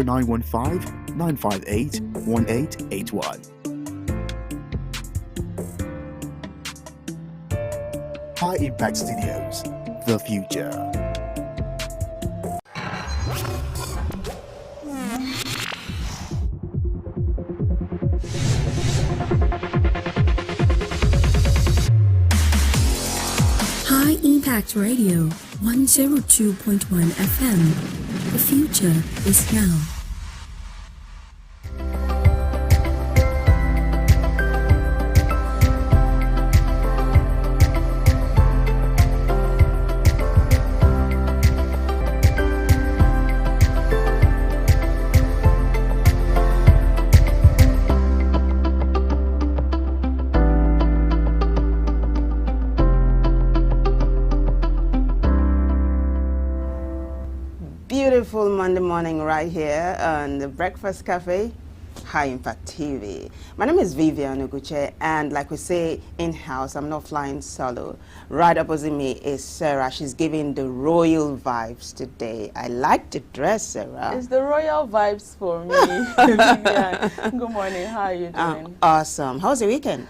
0915 958 1881. High Impact Studios, the future. High Impact Radio, 102.1 FM. The future is now. Beautiful Monday morning right here on the Breakfast Cafe, High Impact TV. My name is Vivian Oguche, and like we say in-house, I'm not flying solo. Right opposite me is Sarah. She's giving the royal vibes today. I like the dress, Sarah. It's the royal vibes for me. Vivian. Good morning. How are you doing? Awesome. How was your weekend?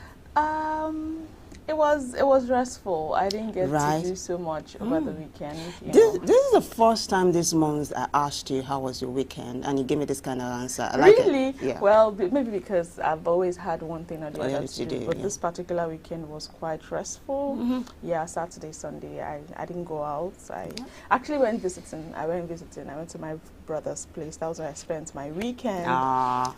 It was restful. I didn't get to do so much over the weekend. This is the first time this month I asked you how was your weekend, and you gave me this kind of answer. I like really? it. Yeah. Well, maybe because I've always had one thing or the other to do. But yeah. this particular weekend was quite restful. Yeah, Saturday, Sunday, I didn't go out. I actually went visiting. I went to my brother's place. That was where I spent my weekend.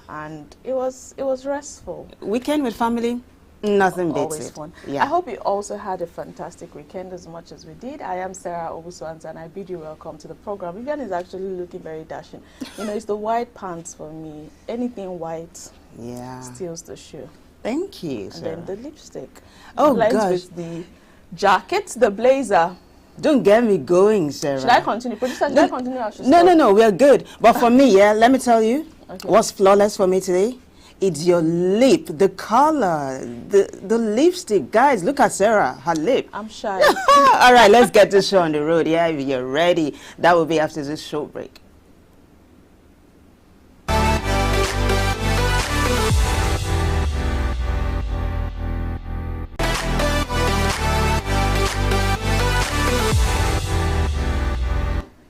And it was restful. Weekend with family? Nothing beats always it. Fun. Yeah. I hope you also had a fantastic weekend as much as we did. I am Sarah Obuswanza, and I bid you welcome to the program. Vivian is actually looking very dashing. You know, it's the white pants for me. Anything white steals the show. Thank you, And Sarah. then the lipstick. Oh, blends gosh. with the jacket, the blazer. Don't get me going, Sarah. Should I continue? Producer, should I continue or should I stop? No, we're good. But for me, let me tell you, what's flawless for me today? It's your lip, the color, the lipstick. Guys, look at Sarah, her lip. I'm shy. All right, let's get this show on the road. Yeah, if you're ready, that will be after this short break.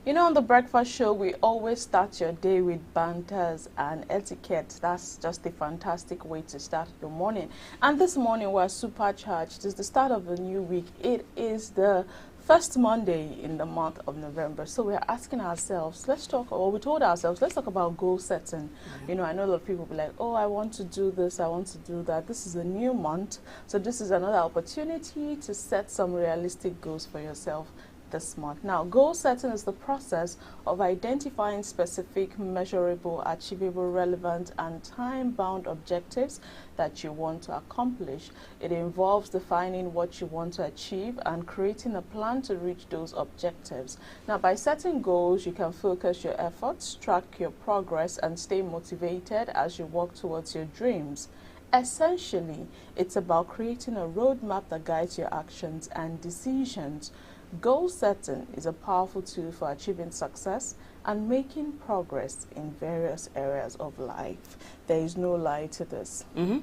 You know, on the breakfast show, we always start your day with banters and etiquette. That's just a fantastic way to start the morning. And this morning, we're supercharged. It's the start of a new week. It is the first Monday in the month of November. So we're asking ourselves, we told ourselves, let's talk about goal setting. You know, I know a lot of people will be like, oh, I want to do this, I want to do that. This is a new month. So this is another opportunity to set some realistic goals for yourself this month. Now, goal setting is the process of identifying specific, measurable, achievable, relevant, and time-bound objectives that you want to accomplish. It involves defining what you want to achieve and creating a plan to reach those objectives. Now, by setting goals, you can focus your efforts, track your progress, and stay motivated as you work towards your dreams. Essentially, it's about creating a roadmap that guides your actions and decisions. Goal setting is a powerful tool for achieving success and making progress in various areas of life. There is no lie to this. You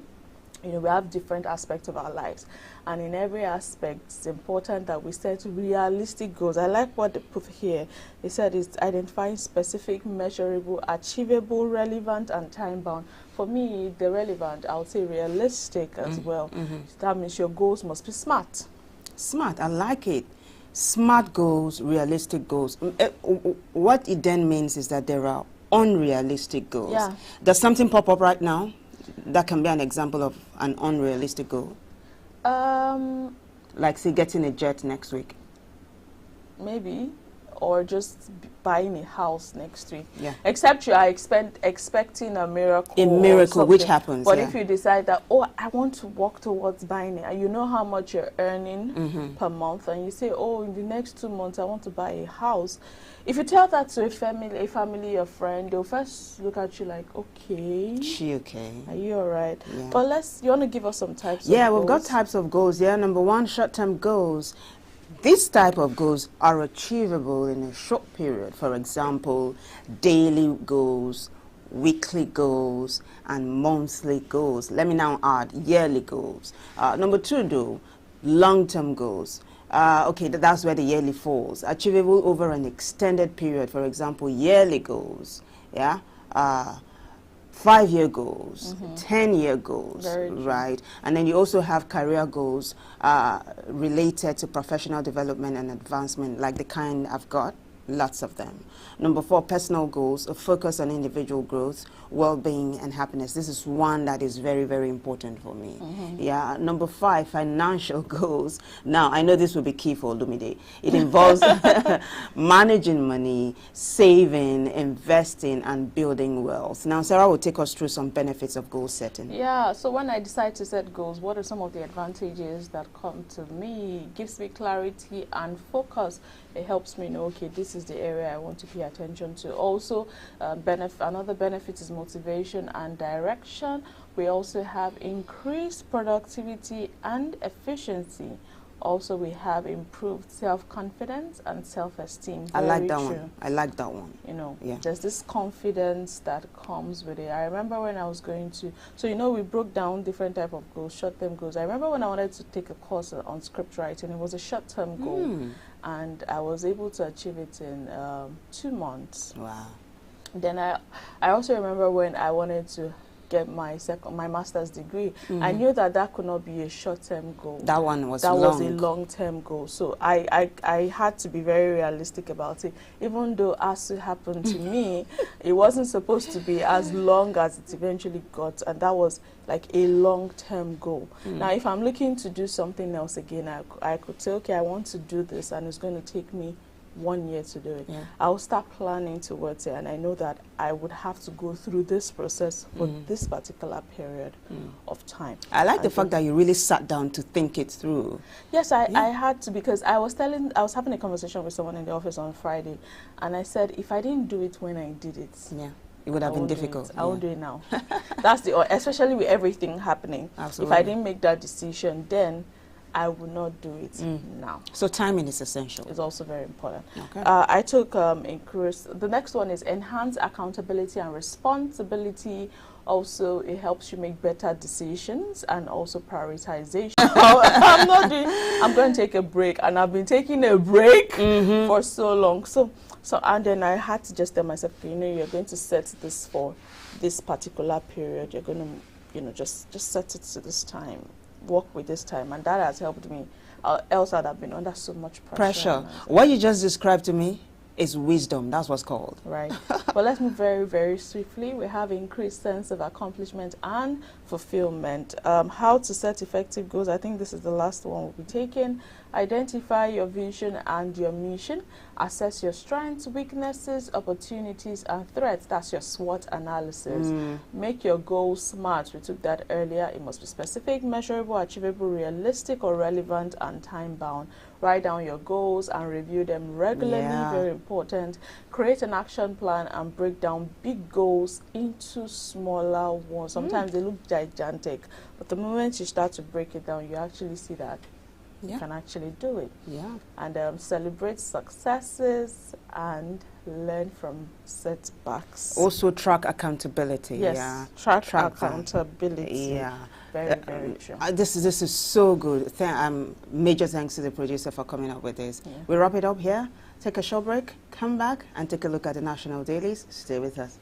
know, we have different aspects of our lives, and in every aspect, it's important that we set realistic goals. I like what they put here. They said it's identifying specific, measurable, achievable, relevant, and time-bound. For me, the relevant, I would say realistic as well. That means your goals must be smart. Smart, I like it. Smart goals, realistic goals. What it then means is that there are unrealistic goals. Yeah. Does something pop up right now that can be an example of an unrealistic goal? Like, say, getting a jet next week. Maybe. Or just buying a house next week. Yeah. Except you are expecting a miracle. A miracle, which happens. But if you decide that, oh, I want to work towards buying it, and you know how much you're earning per month, and you say, oh, in the next 2 months, I want to buy a house. If you tell that to a family, a friend, they'll first look at you like, okay. She okay? Are you all right? Yeah. But you want to give us some types of goals? Yeah, we've got types of goals. Yeah, number one, short-term goals. These type of goals are achievable in a short period. For example, daily goals, weekly goals, and monthly goals. Let me now add yearly goals. Number 2, though, long-term goals. Okay, that's where the yearly falls. Achievable over an extended period. For example, yearly goals. Yeah. 5-year goals, 10-year goals, right? And then you also have career goals related to professional development and advancement, like the kind I've got, lots of them. Number 4, personal goals, a focus on individual growth, well-being, and happiness. This is one that is very, very important for me. Yeah. Number 5, financial goals. Now, I know this will be key for Olumide. It involves managing money, saving, investing, and building wealth. Now, Sarah will take us through some benefits of goal setting. Yeah, so when I decide to set goals, what are some of the advantages that come to me? It gives me clarity and focus. It helps me know, okay, this is the area I want to pay attention to. Also, another benefit is motivation and direction. We also have increased productivity and efficiency. Also, we have improved self-confidence and self-esteem. I like that one. I like that one. You know, yeah. There's this confidence that comes with it. I remember when I was going to, so you know, we broke down different type of goals, short-term goals. I remember when I wanted to take a course on script writing, it was a short-term goal. And I was able to achieve it in 2 months. Wow. Then I also remember when I wanted to get my master's degree. I knew that could not be a short-term goal. That one was was a long-term goal. So I had to be very realistic about it. Even though ASU happened to me, it wasn't supposed to be as long as it eventually got, and that was like a long-term goal. Now, if I'm looking to do something else again, I could say, okay, I want to do this, and it's going to take me 1 year to do it. Yeah. I'll start planning towards it, and I know that I would have to go through this process for this particular period of time. I like the fact that you really sat down to think it through. Yes, I had to, because I was having a conversation with someone in the office on Friday, and I said, if I didn't do it when I did it, it would have been difficult. I won't do it now. That's especially with everything happening. Absolutely. If I didn't make that decision then, I will not do it now. So timing is essential. It's also very important. Okay. I took increase. The next one is enhance accountability and responsibility. Also, it helps you make better decisions and also prioritization. I'm going to take a break, and I've been taking a break for so long. So and then I had to just tell myself, okay, you know, you're going to set this for this particular period. You're going to, you know, just set it to this time. Work with this time, and that has helped me. Else I'd have been under so much pressure. What you just described to me is wisdom. That's what's called. Right. But let's move very, very swiftly. We have increased sense of accomplishment and fulfillment. How to set effective goals. I think this is the last one we'll be taking. Identify your vision and your mission. Assess your strengths, weaknesses, opportunities, and threats. That's your SWOT analysis. Make your goals SMART. We took that earlier. It must be specific, measurable, achievable, realistic, or relevant, and time-bound. Write down your goals and review them regularly. Very important. Create an action plan and break down big goals into smaller ones. Sometimes they look gigantic, but the moment you start to break it down, you actually see that you can actually do it. And celebrate successes and learn from setbacks. Also track accountability. Yes, track accountability. Very, very true. This is so good. Major thanks to the producer for coming up with this. We wrap it up here. Take a short break, come back, and take a look at the national dailies. Stay with us.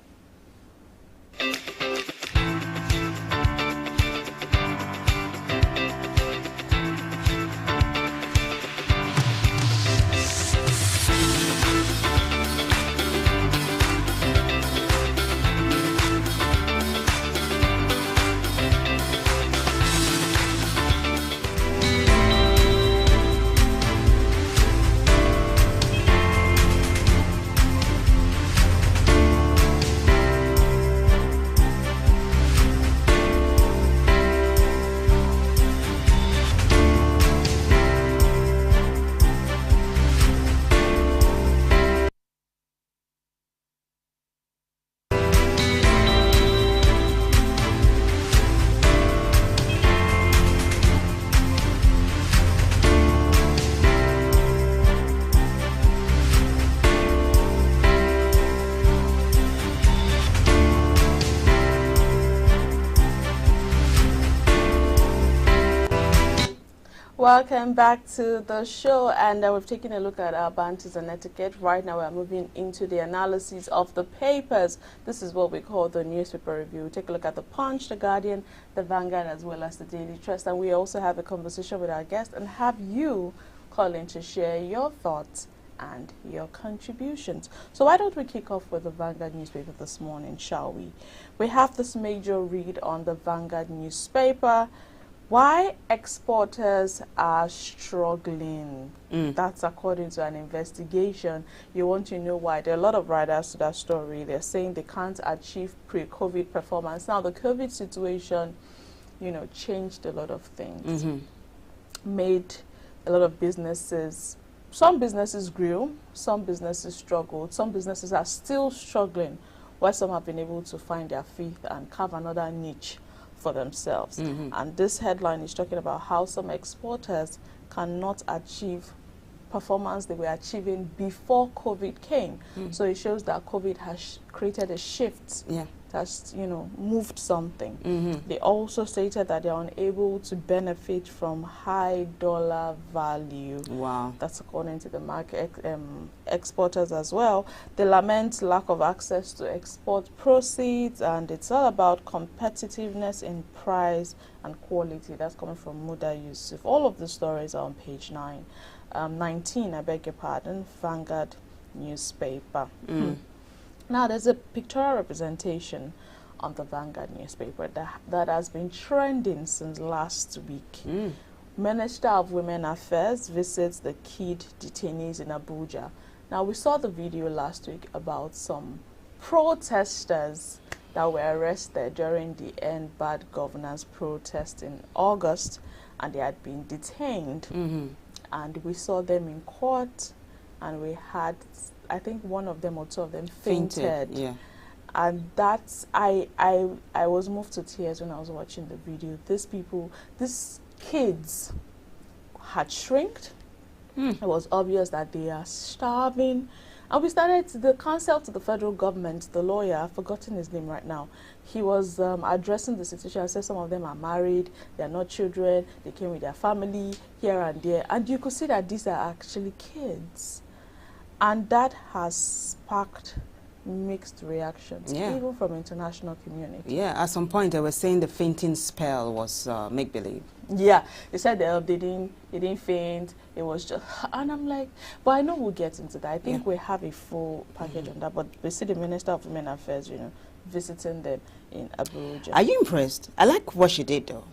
Welcome back to the show, and we've taken a look at our banters and etiquette. Right now we're moving into the analysis of the papers. This is what we call the newspaper review. We take a look at the Punch, the Guardian, the Vanguard, as well as the Daily Trust, and we also have a conversation with our guest and have you call in to share your thoughts and your contributions. So why don't we kick off with the Vanguard newspaper this morning, shall we? We have this major read on the Vanguard newspaper. Why exporters are struggling. That's according to an investigation. You want to know why. There are a lot of writers to that story. They're saying they can't achieve pre-COVID performance. Now, the COVID situation, changed a lot of things. Made a lot of businesses, some businesses grew, some businesses struggled, some businesses are still struggling, while some have been able to find their feet and carve another niche for themselves. And this headline is talking about how some exporters cannot achieve performance they were achieving before COVID came. So it shows that COVID has created a shift. That's, moved something. They also stated that they're unable to benefit from high dollar value. Wow. That's according to the market exporters as well. They lament lack of access to export proceeds, and it's all about competitiveness in price and quality. That's coming from Muda Yusuf. All of the stories are on page 19, I beg your pardon, Vanguard newspaper. Now, there's a pictorial representation on the Vanguard newspaper that has been trending since last week. Minister of Women Affairs visits the kid detainees in Abuja. Now, we saw the video last week about some protesters that were arrested during the End Bad Governance protest in August, and they had been detained. And we saw them in court, and we had, I think, one of them or two of them fainted. Yeah. And that's, I was moved to tears when I was watching the video. These kids had shrinked. It was obvious that they are starving. And we started the counsel to the federal government, the lawyer, I've forgotten his name right now. He was addressing the situation and said some of them are married, they are not children, they came with their family here and there. And you could see that these are actually kids. And that has sparked mixed reactions, even from international community. Yeah, at some point they were saying the fainting spell was make-believe. Yeah, they said they didn't faint, it was just, and I'm like, but I know we'll get into that. I think we have a full package on that, but we see the Minister of Women Affairs, visiting them in Abuja. Are you impressed? I like what she did, though.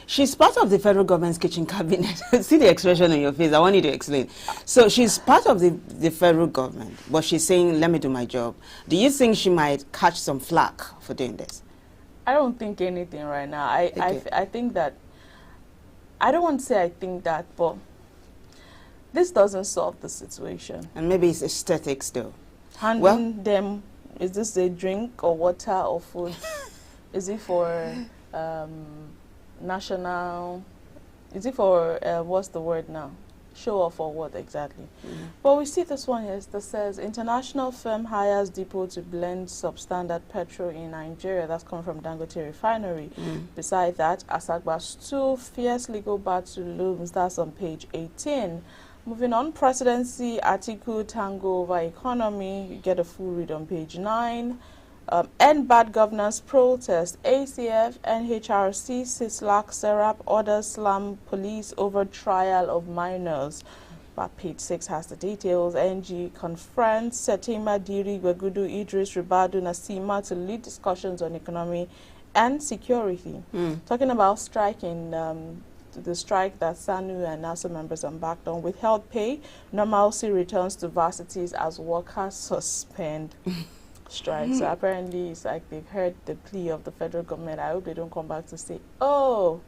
She's part of the federal government's kitchen cabinet. See the expression on your face. I want you to explain. So she's part of the federal government, but she's saying, let me do my job. Do you think she might catch some flack for doing this? I don't think anything right now. I think that, I don't want to say I think that, but this doesn't solve the situation. And maybe it's aesthetics, though. Handing them, is this a drink or water or food? Is it for national, is it for what's the word now, show off or what exactly? But we see this one here that says international firm hires depot to blend substandard petrol in Nigeria. That's coming from Dangote Refinery. Beside that, Asagba's 2 fierce legal battle looms. That's on page 18. Moving on, presidency, Atiku tango over economy. You get a full read on page 9. End bad governance protest. ACF, NHRC, CISLAC, SERAP orders slam police over trial of minors. But page 6 has the details. NG confronts Setima Diri, Gwegudu, Idris, Ribadu, Nasima to lead discussions on economy and security. Talking about striking, the strike that SANU and NASA members embarked on, withheld pay, normalcy returns to varsities as workers suspend strike. So apparently it's like they've heard the plea of the federal government. I hope they don't come back to say, oh,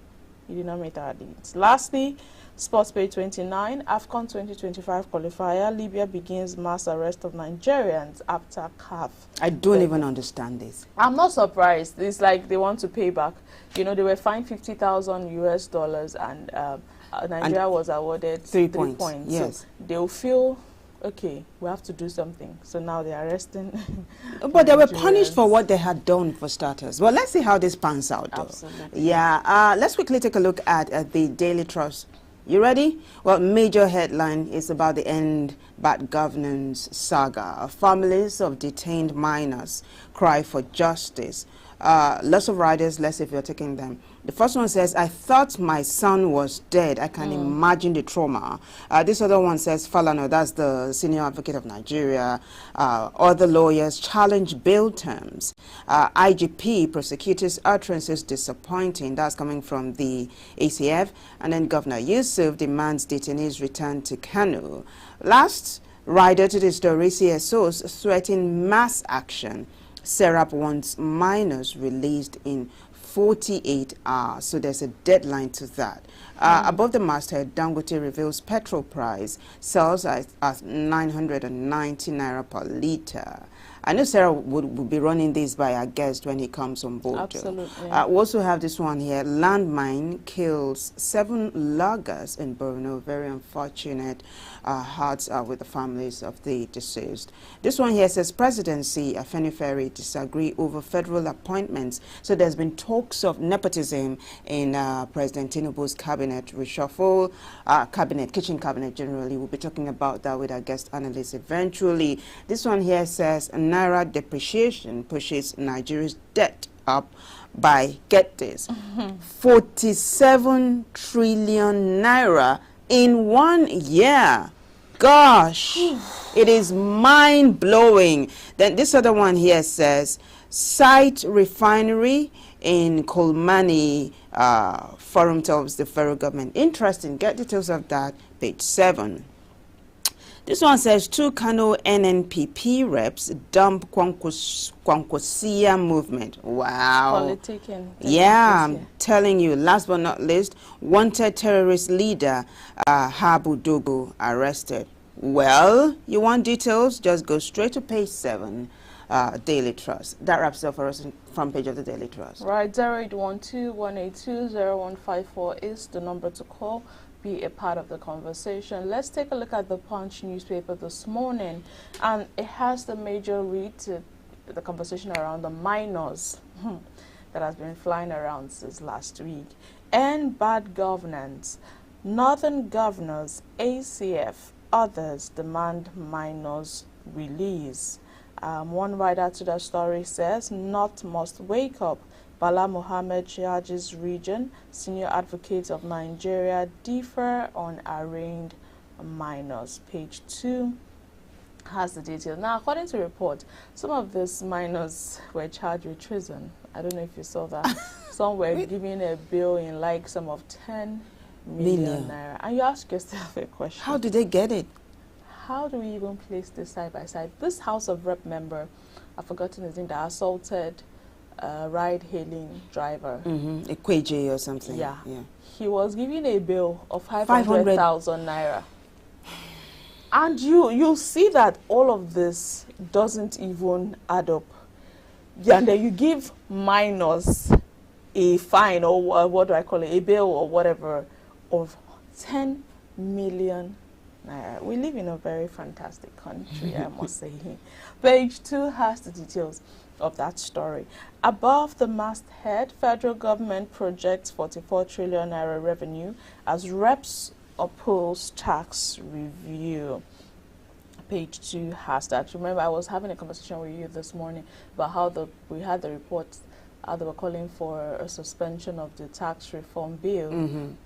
you did not meet our needs. Lastly, Sports page 29, AFCON 2025 qualifier, Libya begins mass arrest of Nigerians after CAF. I don't even understand this. I'm not surprised. It's like they want to pay back. You know, they were fined $50,000 US and Nigeria was awarded 3 points. Yes. So they'll feel, okay, we have to do something. So now they're arresting. But they were punished for what they had done, for starters. Well, let's see how this pans out, though. Absolutely. Yeah. Let's quickly take a look at the Daily Trust You ready? Well, major headline is about the end bad governance saga. Families of detained minors cry for justice. Lots of riders, let's see if you're taking them. The first one says, I thought my son was dead. I can imagine the trauma. This other one says, Falana, that's the senior advocate of Nigeria. Other lawyers challenge bail terms. IGP prosecutors' utterances disappointing. That's coming from the ACF. And then Governor Yusuf demands detainees return to Kano. Last rider to the story, CSOs threaten mass action. Serap wants minors released in 48 hours. So there's a deadline to that. Above the masthead, Dangote reveals petrol price sells at 990 naira per litre. I know Sarah would be running this by our guest when he comes on board. Absolutely. We also have this one here. Landmine kills 7 loggers in Borno. Very unfortunate. Hearts are with the families of the deceased. This one here says presidency, Afenifere disagree over federal appointments. So there's been talks of nepotism in President Tinubu's cabinet reshuffle, kitchen cabinet generally. We'll be talking about that with our guest analyst eventually. This one here says Naira depreciation pushes Nigeria's debt up by, get this, 47 trillion naira in 1 year. Gosh, it is mind-blowing. Then this other one here says, site refinery in Kolmani, forum tells the federal government. Interesting, get details of that, page 7. This one says 2 Kano NNPP reps dump Kwankwasiya movement. Wow. Politicking. Yeah, I'm telling you. Last but not least, wanted terrorist leader Habu Dogo arrested. Well, you want details? Just go straight to page 7. Daily Trust. That wraps up for us in front page of the Daily Trust. Right, 0812-182-0154 is the number to call. Be a part of the conversation. Let's take a look at the Punch newspaper this morning, and it has the major read to the conversation around the minors that has been flying around since last week. And bad governance. Northern governors, ACF, others demand minors release. One writer to the story says, North must wake up. Bala Mohammed charges region, senior advocates of Nigeria differ on arraigned minors. Page 2 has the details. Now, according to report, some of these minors were charged with treason. I don't know if you saw that. Some were given a bill in like sum of 10 million naira. And you ask yourself a question. How did they get it? How do we even place this side by side? This House of Rep member, I've forgotten his name, that assaulted ride-hailing driver. A Kweje or something. Yeah. He was given a bill of 500,000 naira. And you see that all of this doesn't even add up. And then you give minors a fine, or what do I call it, a bill or whatever, of 10 million naira. We live in a very fantastic country, I must say. Page 2 has the details of that story. Above the masthead, federal government projects 44 trillion naira revenue as reps oppose tax review. Page 2 has that. Remember, I was having a conversation with you this morning about how we had the report, how they were calling for a suspension of the tax reform bill,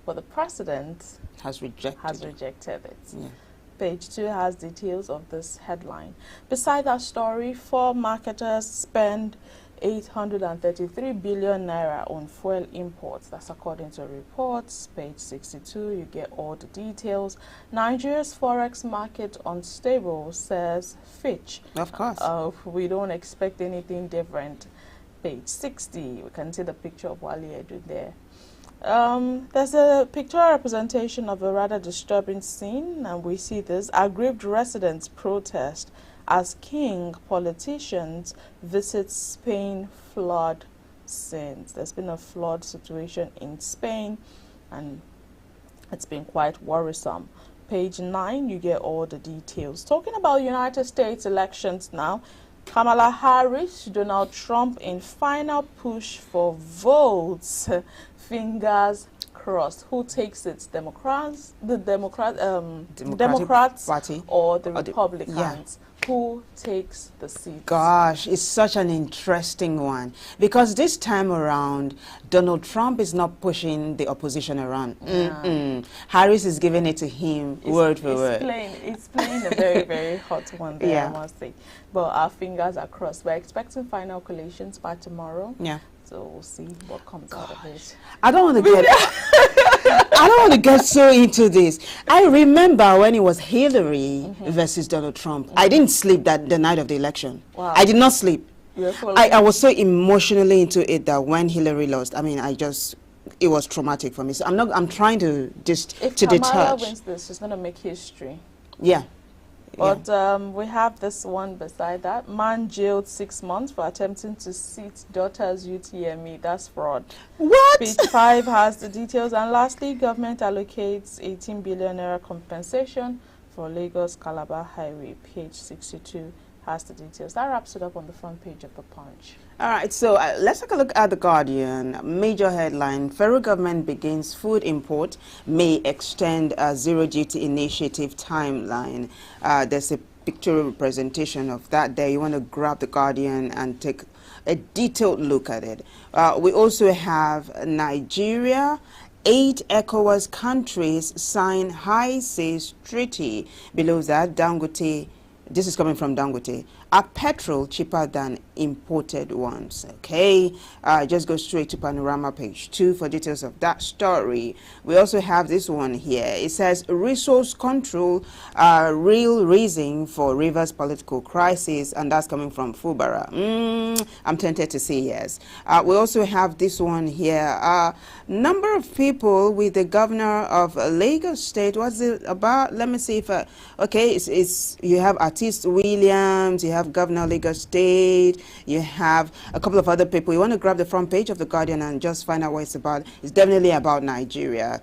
but the president has rejected it. Yeah. Page 2 has details of this headline. Beside that story, 4 marketers spend 833 billion naira on fuel imports. That's according to reports. Page 62, you get all the details. Nigeria's forex market unstable, says Fitch. Of course. We don't expect anything different. Page 60, we can see the picture of Wale Edu there. There's a pictorial representation of a rather disturbing scene, and we see this. Aggrieved residents protest as king politicians visit Spain flood scenes. There's been a flood situation in Spain, and it's been quite worrisome. Page 9, you get all the details. Talking about United States elections now, Kamala Harris, Donald Trump in final push for votes. Fingers across. Who takes it? Democrats, Democratic Democrats, Party or the or Republicans? Who takes the seat? Gosh, it's such an interesting one because this time around, Donald Trump is not pushing the opposition around. Harris is giving it to him word for word. It's playing a very, very hot one there, I must say. But our fingers are crossed. We're expecting final collations by tomorrow. Yeah. So we'll see what comes out of it. I don't want to get I don't want to get so into this. I remember when it was Hillary versus Donald Trump. I didn't sleep the night of the election. Wow. I did not sleep. I I was so emotionally into it that when Hillary lost, I mean, it was traumatic for me. So I'm trying to just if to Kamala detach. wins this, she's going to make history. Yeah. But we have this one beside that. Man jailed 6 months for attempting to seat daughter's UTME. That's fraud. What? Page 5 has the details. And lastly, government allocates 18 billion naira compensation for Lagos Calabar Highway. Page 62 has the details. That wraps it up on the front page of the Punch. All right, so let's take a look at The Guardian. Major headline, federal government begins food import, may extend zero duty initiative timeline. There's a pictorial representation of that there. You want to grab The Guardian and take a detailed look at it. We also have Nigeria. 8 ECOWAS countries sign high seas treaty. Below that, Dangote, this is coming from Dangote, are petrol cheaper than imported ones? Okay, just go straight to Panorama page 2 for details of that story. We also have this one here. It says resource control, real reason for Rivers political crisis, and that's coming from Fubara. I'm tempted to say yes. We also have this one here. Number of people with the governor of Lagos State. What's it about? Let me see if okay, it's you have Artist Williams, you have Governor of Lagos State, you have a couple of other people. You want to grab the front page of The Guardian and just find out what it's about. It's definitely about Nigeria.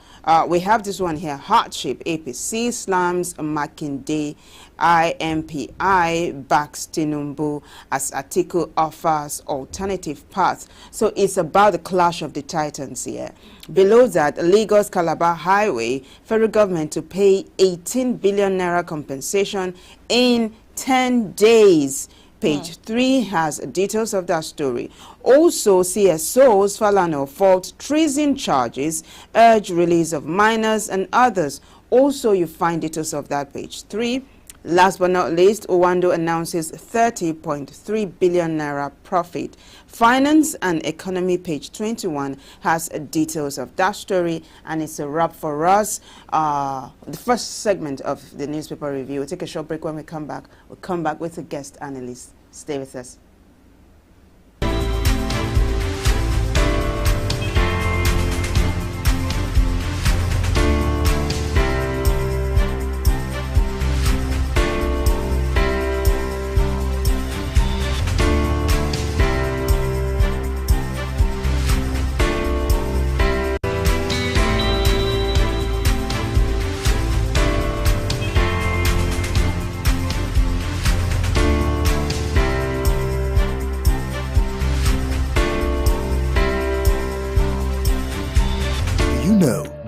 We have this one here, hardship, APC slams Makinde, IMPI backs Tinubu as Atiku offers alternative path. So it's about the clash of the titans here. Below that, Lagos Calabar Highway, federal government to pay 18 billion naira compensation in 10 days. Page 3 has details of that story. Also, CSOs Falana fault treason charges, urge release of minors and others. Also, you find details of that page 3. Last but not least, Owando announces 30.3 billion naira profit. Finance and Economy, page 21, has details of that story, and it's a wrap for us. The first segment of the newspaper review. We'll take a short break. When we come back, we'll come back with a guest analyst. Stay with us.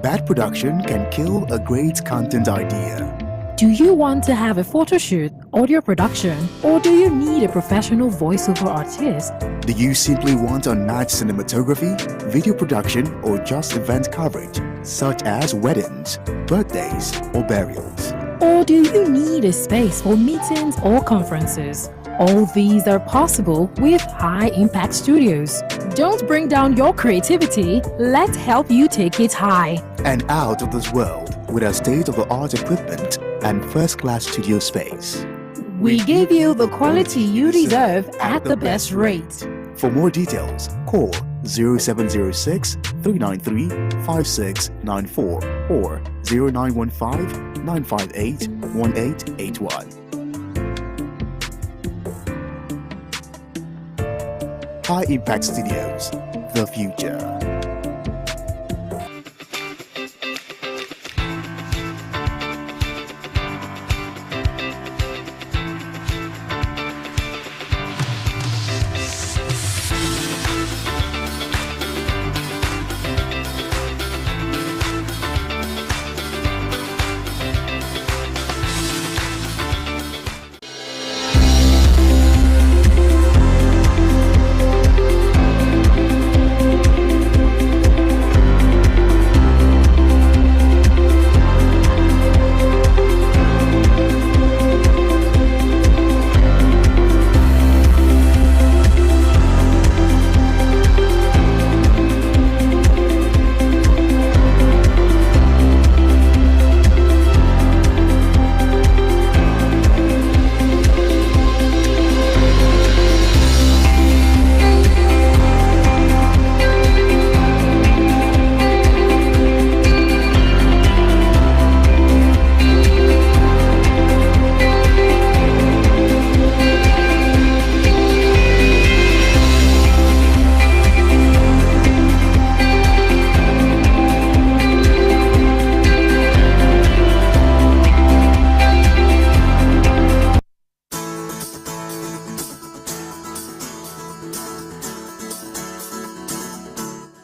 Bad production can kill a great content idea. Do you want to have a photo shoot, audio production, or do you need a professional voiceover artist? Do you simply want unmatched cinematography, video production, or just event coverage, such as weddings, birthdays, or burials? Or do you need a space for meetings or conferences? All these are possible with High Impact Studios. Don't bring down your creativity, let's help you take it high. And out of this world with our state-of-the-art equipment and first-class studio space. We give you the quality you deserve at the best rate. For more details, call 0706 393 5694 or 0915 958 1881. High Impact Studios, the future.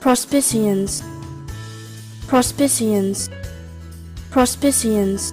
Prospicians, Prospicians, Prospicians.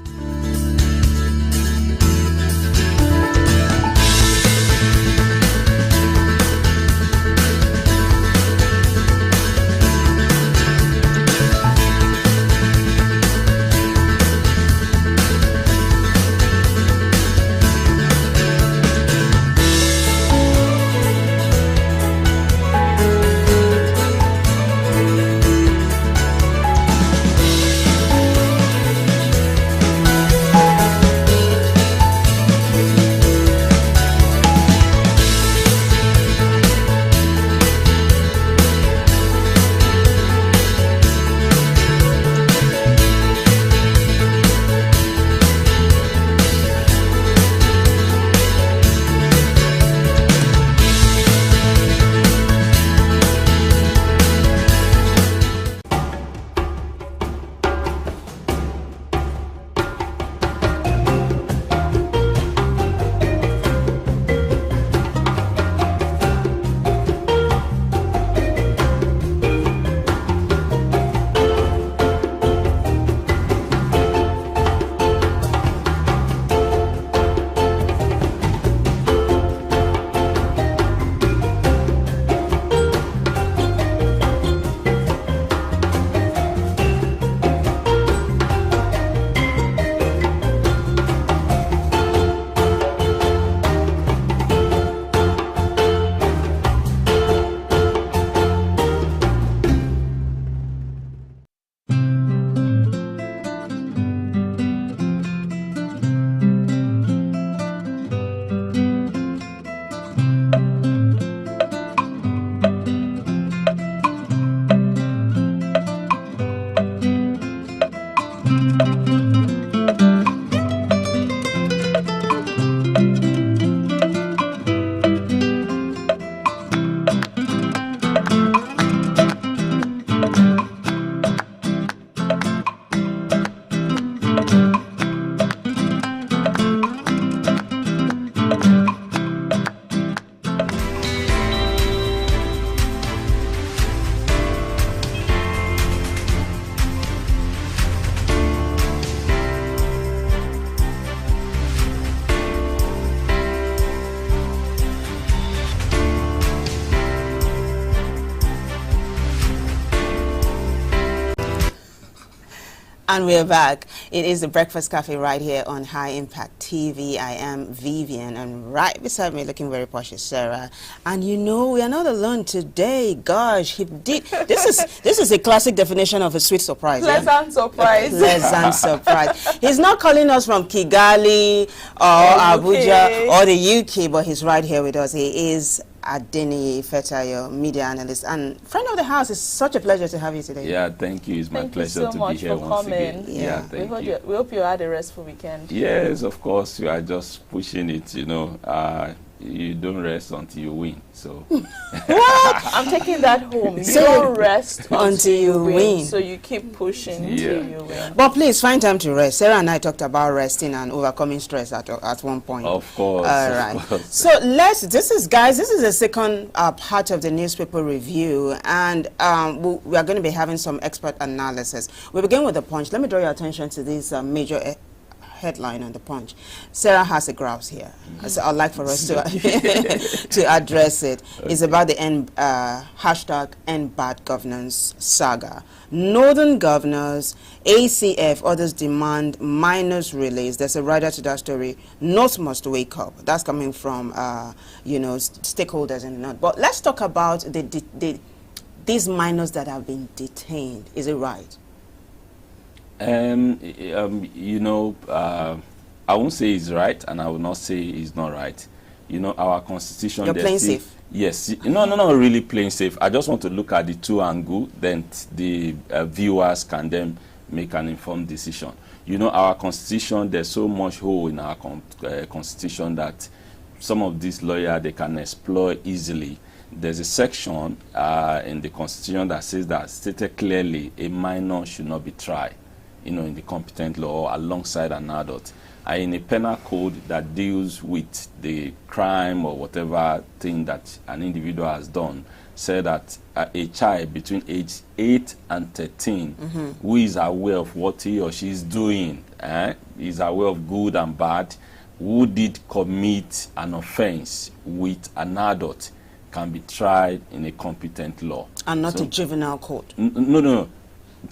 And we're back. It is the Breakfast Cafe right here on High Impact TV. I am Vivian, and right beside me, looking very posh, is Sarah. And you know, we are not alone today. Gosh, he did. This is a classic definition of a sweet surprise. Pleasant surprise. Pleasant surprise. He's not calling us from Kigali or Abuja or the UK, but he's right here with us. He is Adeni Fetayo, media analyst and friend of the house. It's such a pleasure to have you today. Yeah, thank you. It's my pleasure to be here once again. Yeah, thank you. We hope you had a restful weekend. Yes, of course. You are just pushing it, you know. You don't rest until you win. So what? I'm taking that home. You don't rest until you win. So you keep pushing until you win. But please find time to rest. Sarah and I talked about resting and overcoming stress at one point. Of course. All right. Of course. So this is the second part of the newspaper review, and we are going to be having some expert analysis. We begin with the Punch. Let me draw your attention to this major headline on the Punch. Sarah has a grouse here, so I'd like for us to to address it. Okay. It's about the hashtag End Bad Governance saga. Northern governors, ACF, others demand minors release. There's a writer to that story. North must wake up. That's coming from stakeholders in the North. But let's talk about these minors that have been detained. Is it right? You know, I won't say it's right, and I will not say it's not right. You know, our constitution. You're playing safe. Yes. No, not really playing safe. I just want to look at the two angles, then the viewers can then make an informed decision. You know, our constitution, there's so much hole in our constitution that some of these lawyers, they can exploit easily. There's a section in the constitution that says that stated clearly a minor should not be tried, you know, in the competent law alongside an adult. in a penal code that deals with the crime or whatever thing that an individual has done, said that a child between age 8 and 13 who is aware of what he or she is doing, is aware of good and bad, who did commit an offense with an adult, can be tried in a competent law. And not a juvenile court? No.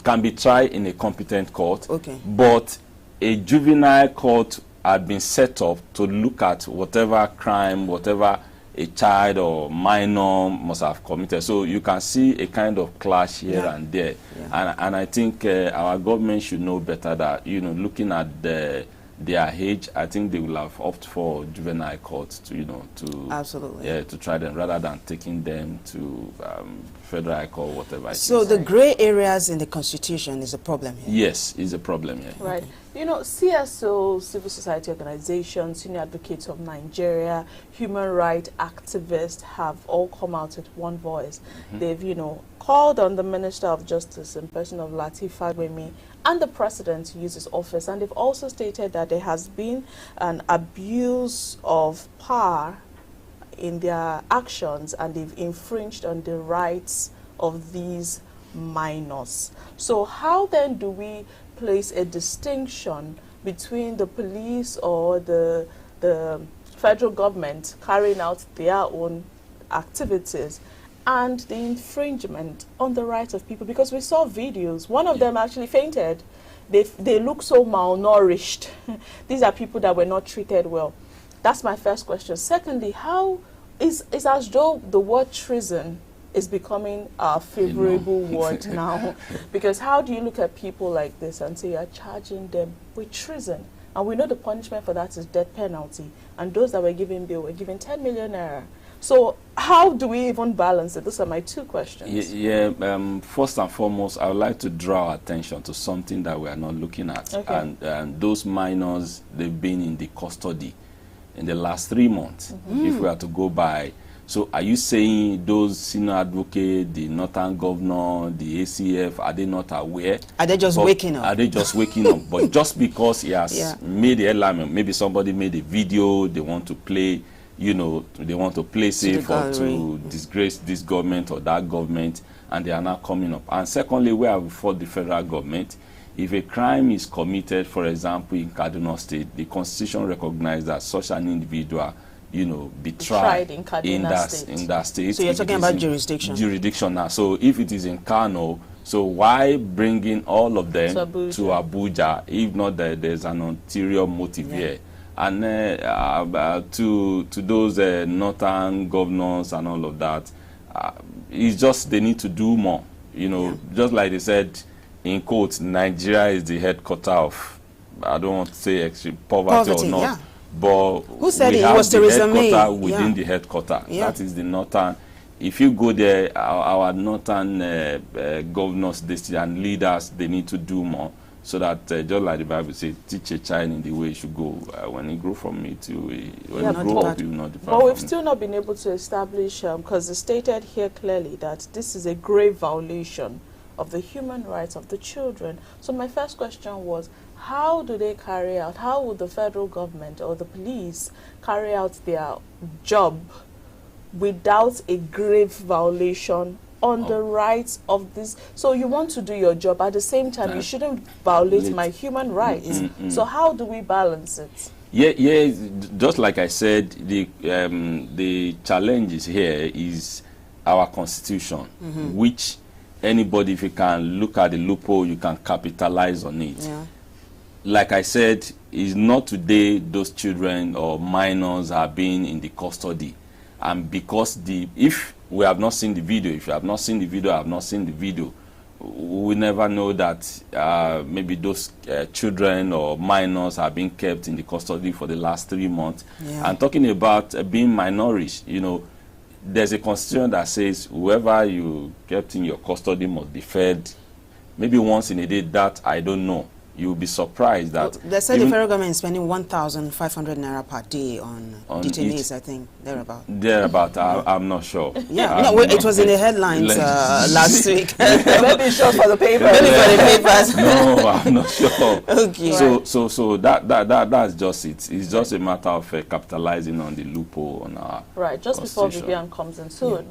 Can be tried in a competent court. Okay. But a juvenile court had been set up to look at whatever crime, whatever a child or minor must have committed. So you can see a kind of clash here and there. Yeah. And I think our government should know better that, looking at their age, I think they will have opted for juvenile courts to absolutely, to try them rather than taking them to federal high court, whatever. So the gray areas in the Constitution is a problem here. Yes, is a problem here. Right. CSO, civil society organizations, senior advocates of Nigeria, human rights activists have all come out with one voice. They've, called on the Minister of Justice in person of Lateef Fagbemi and the President to use his office, and they've also stated that there has been an abuse of power in their actions and they've infringed on the rights of these minors. So how then do we place a distinction between the police or the federal government carrying out their own activities and the infringement on the rights of people? Because we saw videos, one of them actually fainted. They look so malnourished. These are people that were not treated well. That's my first question. Secondly, how is as though the word treason is becoming a favorable word now? Because how do you look at people like this and say you're charging them with treason? And we know the punishment for that is death penalty. And those that were given bail were given 10 million naira. So how do we even balance it? Those are my two questions. First and foremost, I would like to draw attention to something that we are not looking at. Okay. And those minors, they've been in the custody in the last 3 months, if we are to go by. So are you saying those senior advocates, the Northern Governor, the ACF, are they not aware? Are they just waking up? Are they just waking up? But just because he has made the headline, maybe somebody made a video, they want to play, they want to play safe or to disgrace this government or that government, and they are now coming up. And secondly, where I will fault the federal government, if a crime is committed, for example, in Kaduna State, the Constitution recognizes that such an individual, be tried in that state. So you're talking about jurisdiction? Jurisdiction now. So if it is in Kano, so why bringing all of them to Abuja if not that there's an ulterior motive here? And to those northern governors and all of that, it's just they need to do more. Just like they said, in quotes, Nigeria is the headquarter of, I don't want to say extreme poverty or not, but who said we it? have Was the Theresa May headquarter within the headquarter. That is the northern. If you go there, our northern governors, district and leaders, they need to do more, so that just like the Bible says, teach a child in the way he should go. When he grow from it, when he grow up, he will not depart. But we've still not been able to establish, because it's stated here clearly that this is a grave violation of the human rights of the children. So my first question was, how do they carry out, how would the federal government or the police carry out their job without a grave violation on the rights of this? So you want to do your job, at the same time you shouldn't violate my human rights. So how do we balance it? Just like I said, the challenge is here is our Constitution, which anybody, if you can look at the loophole, you can capitalize on it. Like I said, it's not today those children or minors are being in the custody. And because if we have not seen the video, if you have not seen the video, I have not seen the video, we never know that maybe those children or minors are being kept in the custody for the last 3 months. And talking about being malnourished, there's a constitution that says whoever you kept in your custody must be fed maybe once in a day. That I don't know. you'll be surprised that they said the federal government is spending 1,500 naira per day on detainees, I think, thereabout. Thereabout, I'm not sure. Yeah, no, it was in the headlines last week. Maybe it's just for the papers. Maybe for the papers. No, I'm not sure. Okay. So that's just it. It's just a matter of capitalizing on the loophole on our right. Just before Vivian comes in, so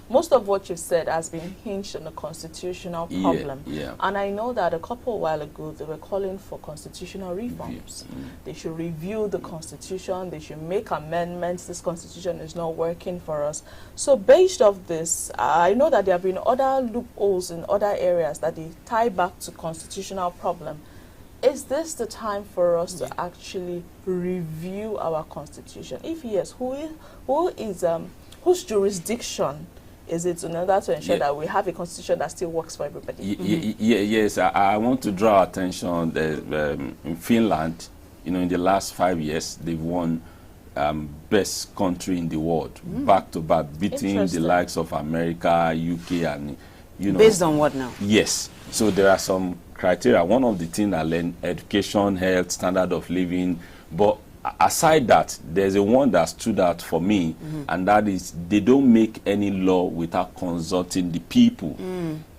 most of what you've said has been hinged on a constitutional problem. Yeah. And I know that a couple of while ago they were calling for constitutional reforms. They should review the constitution. They should make amendments. This constitution is not working for us. So based off this, I know that there have been other loopholes in other areas that they tie back to constitutional problem. Is this the time for us to actually review our constitution? If yes, whose jurisdiction is it in order to ensure that we have a constitution that still works for everybody? Yes, I want to draw attention that in Finland, in the last 5 years, they've won best country in the world, back to back, beating the likes of America, UK, and Based on what now? Yes. So there are some criteria. One of the things I learned: education, health, standard of living. But aside that, there's a one that stood out for me, and that is they don't make any law without consulting the people.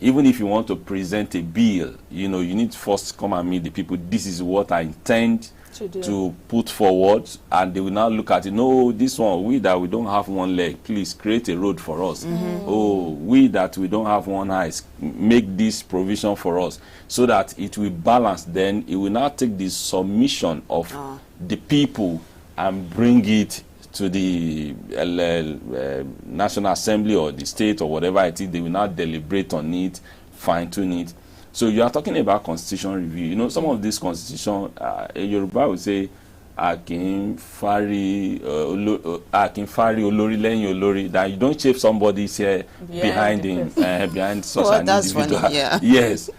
Even if you want to present a bill, you need to first come and meet the people. This is what I intend to put forward, and they will now look at it. No, this one, we don't have one leg, please create a road for us. Oh, we don't have one eye, make this provision for us, so that it will balance. Then it will now take the submission of the people and bring it to the National Assembly or the state or whatever it is. They will now deliberate on it, fine-tune it. So you are talking about constitution review. Some of this constitution, Yoruba would say, Akin Fari Olori Leyin Olori, that you don't chase somebody's hair behind him, behind such an individual. Funny, yeah. Yes.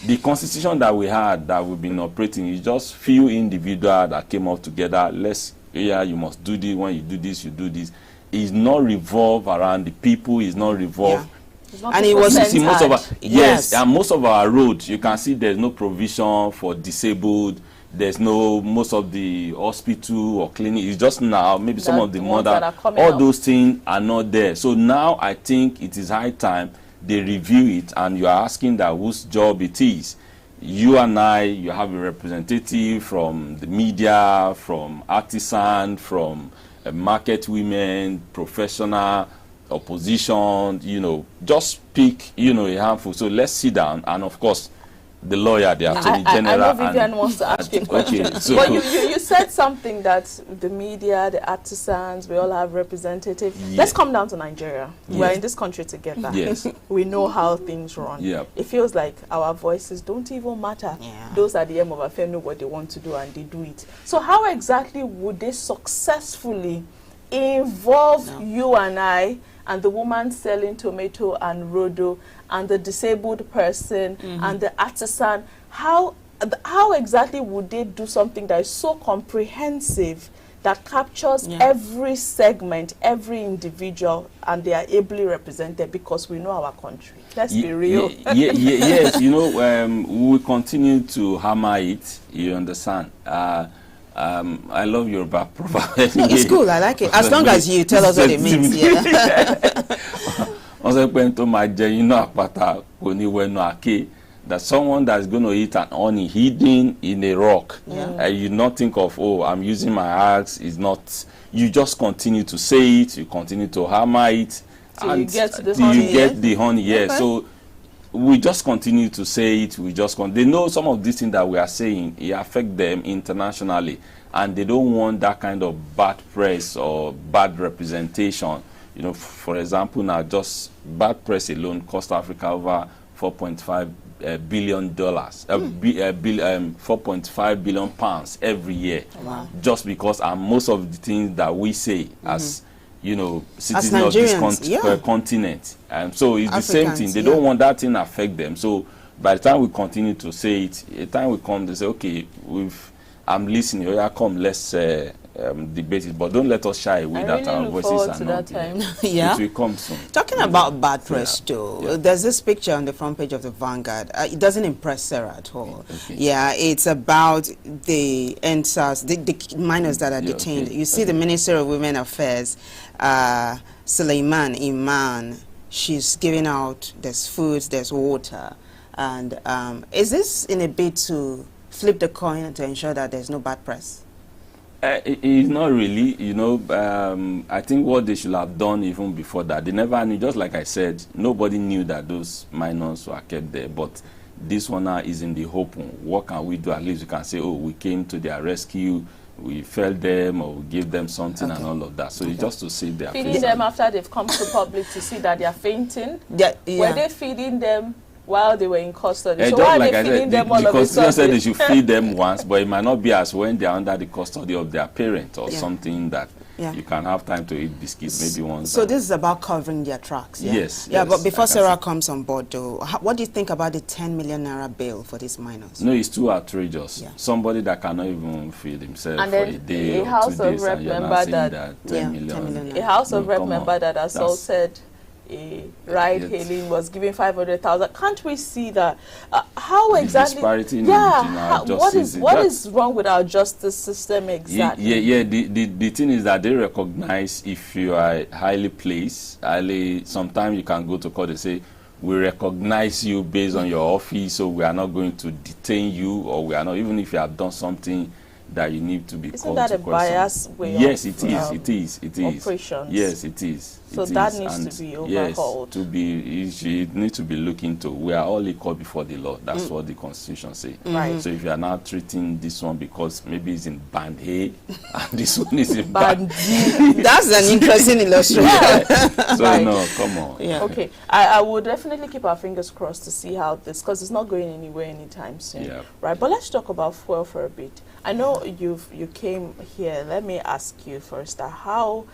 The constitution that we had, that we've been operating, is just few individuals that came up together. You must do this. When you do this, you do this. It's not revolve around the people. It's not revolve. Yeah. And it was most of our, and most of our roads, you can see there's no provision for disabled. There's no, most of the hospital or clinic. It's just now maybe some of the mother. All those things are not there. So now I think it is high time they review it, and you are asking that whose job it is. You and I, you have a representative from the media, from artisan, from market women, professional, opposition, just pick, a handful. So let's sit down, and of course, the lawyer, the attorney general. I know Vivian wants to ask you a question. Okay, so but you said something that the media, the artisans, we all have representatives. Yeah. Let's come down to Nigeria. Yeah. We're in this country together. Yes. We know how things run. Yeah. It feels like our voices don't even matter. Yeah. Those at the end of affair know what they want to do, and they do it. So how exactly would they successfully involve you and I, and the woman selling tomato and rodo, and the disabled person, and the artisan? How exactly would they do something that is so comprehensive, that captures every segment, every individual, and they are ably represented, because we know our country? Let's be real. Yes, we will continue to hammer it, you understand. I love Yoruba proverb. It's cool, I like it. As long as you tell us what it means. That someone that's going to eat an honey hidden in a rock, you not think of, I'm using my axe. It's not. You just continue to say it. You continue to hammer it. So you get the honey. You get the honey. Yes. Okay. So we just continue to say it. They know some of these things that we are saying, it affect them internationally, and they don't want that kind of bad press or bad representation. For example, now just bad press alone cost Africa over $4.5 billion, 4.5 billion pounds every year. Wow. Just because most of the things that we say as citizens of this continent. And so it's Africans, the same thing. They don't want that thing to affect them. So by the time we continue to say it, the time we come, they say, okay, I'm listening. Come, let's debate it, but don't let us shy away that our voices are not time. Yeah. It will come soon. Talking about bad press too, Yeah. there's this picture on the front page of the Vanguard. It doesn't impress Sarah at all. Okay. Yeah, it's about the NSAS, the minors that are Yeah, detained. okay. You see the Minister of Women Affairs, Suleiman Iman. She's giving out, there's food, there's water. And is this in a bid to flip the coin to ensure that there's no bad press? It's not really, you know. I think what they should have done even before that, they never knew. Just like I said, nobody knew that those minors were kept there. But this one now is in the open. What can we do? At least we can say, oh, we came to their rescue, we fed them, or we gave them something, and all of that. So it's just to save their Feeding face. them after they've come to public to see that they are fainting. Yeah. Were they feeding them while they were in custody? So Just why like are I they feeding said, them all the of a Constitution said sudden? they should feed them once, but it might not be as when they are under the custody of their parent or Yeah. something that Yeah. you can have time to eat biscuits maybe once. So this is about covering their tracks, yeah? Yes, Yeah, yes, but before I can Sarah see. comes on board, though, what do you think about the 10 million naira bail for these minors? No, it's too outrageous. Yeah. Somebody that cannot even feed himself And for then a day a or House 2 of days, Rep and you're member not saying that- that Yeah, 10 million. 10 million. A House of No, Rep come on. member that That's- assaulted a ride-hailing was given 500,000. Can't we see that? How The exactly? disparity in Yeah. our What justice is what that's- is wrong with our justice system exactly? Yeah. The thing is that they recognize if you are highly placed, sometimes you can go to court and say, we recognize you based on your office, so we are not going to detain you, or we are not, even if you have done something that you need to be Isn't called that to a question. biased way Yes, of, it is. operations? Yes, it is. So It that is. needs And to be yes, overhauled. it needs to be looked into. We are all equal before the law. That's what the Constitution says. Right. So if you are now treating this one because maybe it's in band A and this one is in band Band That's an interesting illustration. so Right. no, come on. Yeah. Okay, I would definitely keep our fingers crossed to see how this, because it's not going anywhere anytime soon. Yeah. Right, but let's talk about fuel for a bit. I know you came here. Let me ask you first, how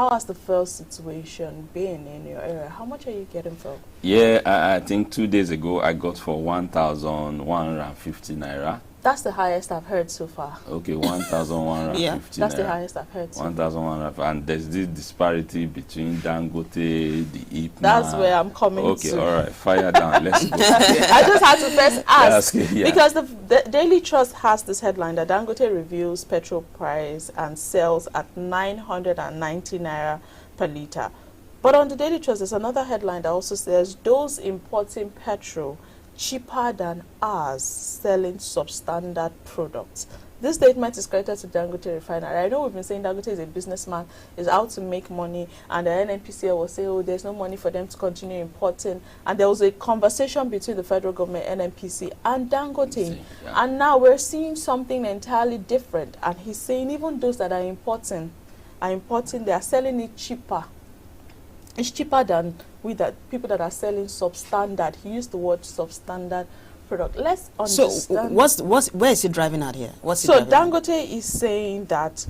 has the fuel situation been in your area? How much are you getting for? Yeah, I think 2 days ago I got for 1,150 naira. That's the highest I've heard so far. Okay, 1,150 Yeah, That's the naira. highest I've heard so far. 1,150, and there's this disparity between Dangote, the Ipman. That's where I'm coming Okay, to. all right, fire down. Let's go. I just had to first ask, Yeah. because the Daily Trust has this headline that Dangote reveals petrol price and sells at 990 naira per litre. But on the Daily Trust, there's another headline that also says those importing petrol cheaper than ours selling substandard products. This statement is credited to Dangote Refinery. I know we've been saying Dangote is a businessman, is out to make money, and the NNPCL will say, oh, there's no money for them to continue importing. And there was a conversation between the federal government, NNPC, and Dangote. Yeah. And now we're seeing something entirely different. And he's saying even those that are importing, they are selling it cheaper. It's cheaper than people that are selling substandard. He used the word substandard product. Let's understand. So where is he driving at here? What's he So driving at? Dangote is saying that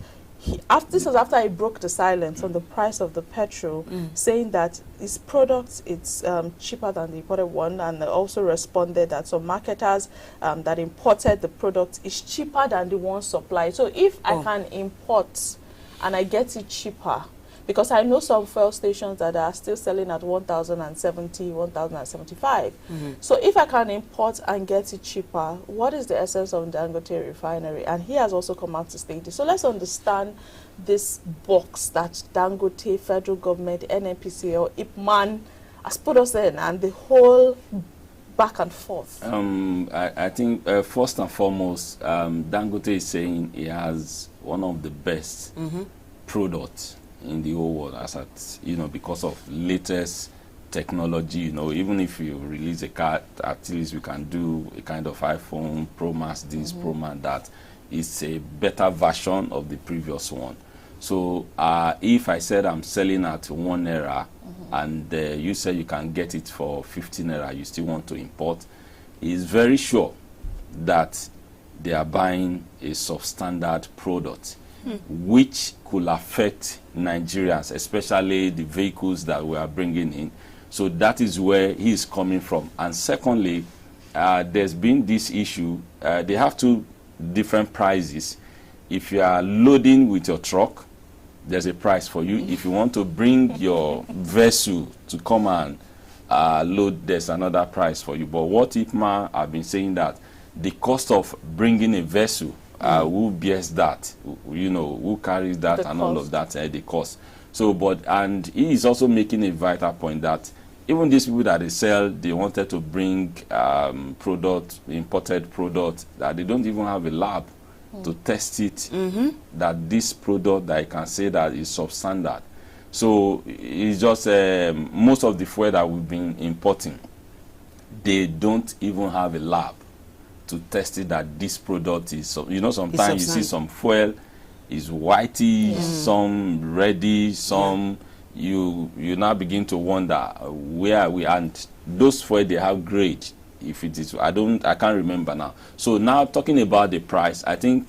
this was after he broke the silence on the price of the petrol, saying that his product it's cheaper than the imported one, and they also responded that some marketers that imported the product is cheaper than the one supplied. So if I can import and I get it cheaper, because I know some fuel stations that are still selling at 1,070, 1,075. So if I can import and get it cheaper, what is the essence of Dangote Refinery? And he has also come out to state it. So let's understand this box that Dangote, federal government, NNPC or IPMAN has put us in, and the whole back and forth. I think first and foremost, Dangote is saying he has one of the best products in the whole world, as at, because of latest technology. Even if you release a car, at least we can do a kind of iPhone Pro Max this, Pro Max that. It's a better version of the previous one. So if I said I'm selling at 1 naira and you said you can get it for 15 naira, you still want to import, it's very sure that they are buying a substandard product, which could affect Nigerians, especially the vehicles that we are bringing in. So that is where he is coming from. And secondly, there's been this issue. They have two different prices. if you are loading with your truck, there's a price for you. If you want to bring your vessel to come and load, there's another price for you. But what IPMA have been saying that the cost of bringing a vessel, who bears that, you know, who carries that and all of that, the cost. So, and he is also making a vital point that even these people that they sell, they wanted to bring imported product, that they don't even have a lab to test it, that this product that I can say that is substandard. So it's just most of the fuel that we've been importing, they don't even have a lab to test it that this product is, you know, sometimes you see some fuel is whitey, some reddy, some you now begin to wonder where are we, and those fuel they have grade. If it is, I can't remember now. So now talking about the price, I think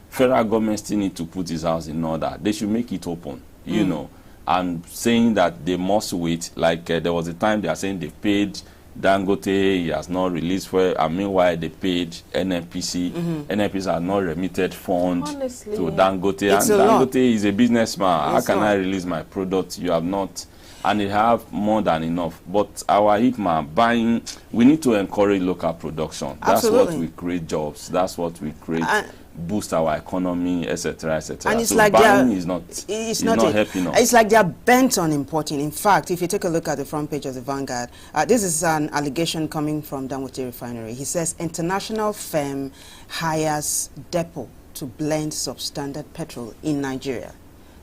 federal government still need to put this house in order. They should make it open, you know, and saying that they must wait. Like there was a time they are saying they paid Dangote, he has not released fuel, and meanwhile they paid NNPC. NNPC are not remitted funds to Dangote, and Dangote is a businessman. How can I release my product? You have not. And they have more than enough. But our IPMA buying, we need to encourage local production. That's what we create jobs. That's what we create, boost our economy, etc., etc. And it's so like buying is not helping us. It's like they are bent on importing. In fact, if you take a look at the front page of the Vanguard, this is an allegation coming from Dangote Refinery. He says international firm hires depot to blend substandard petrol in Nigeria.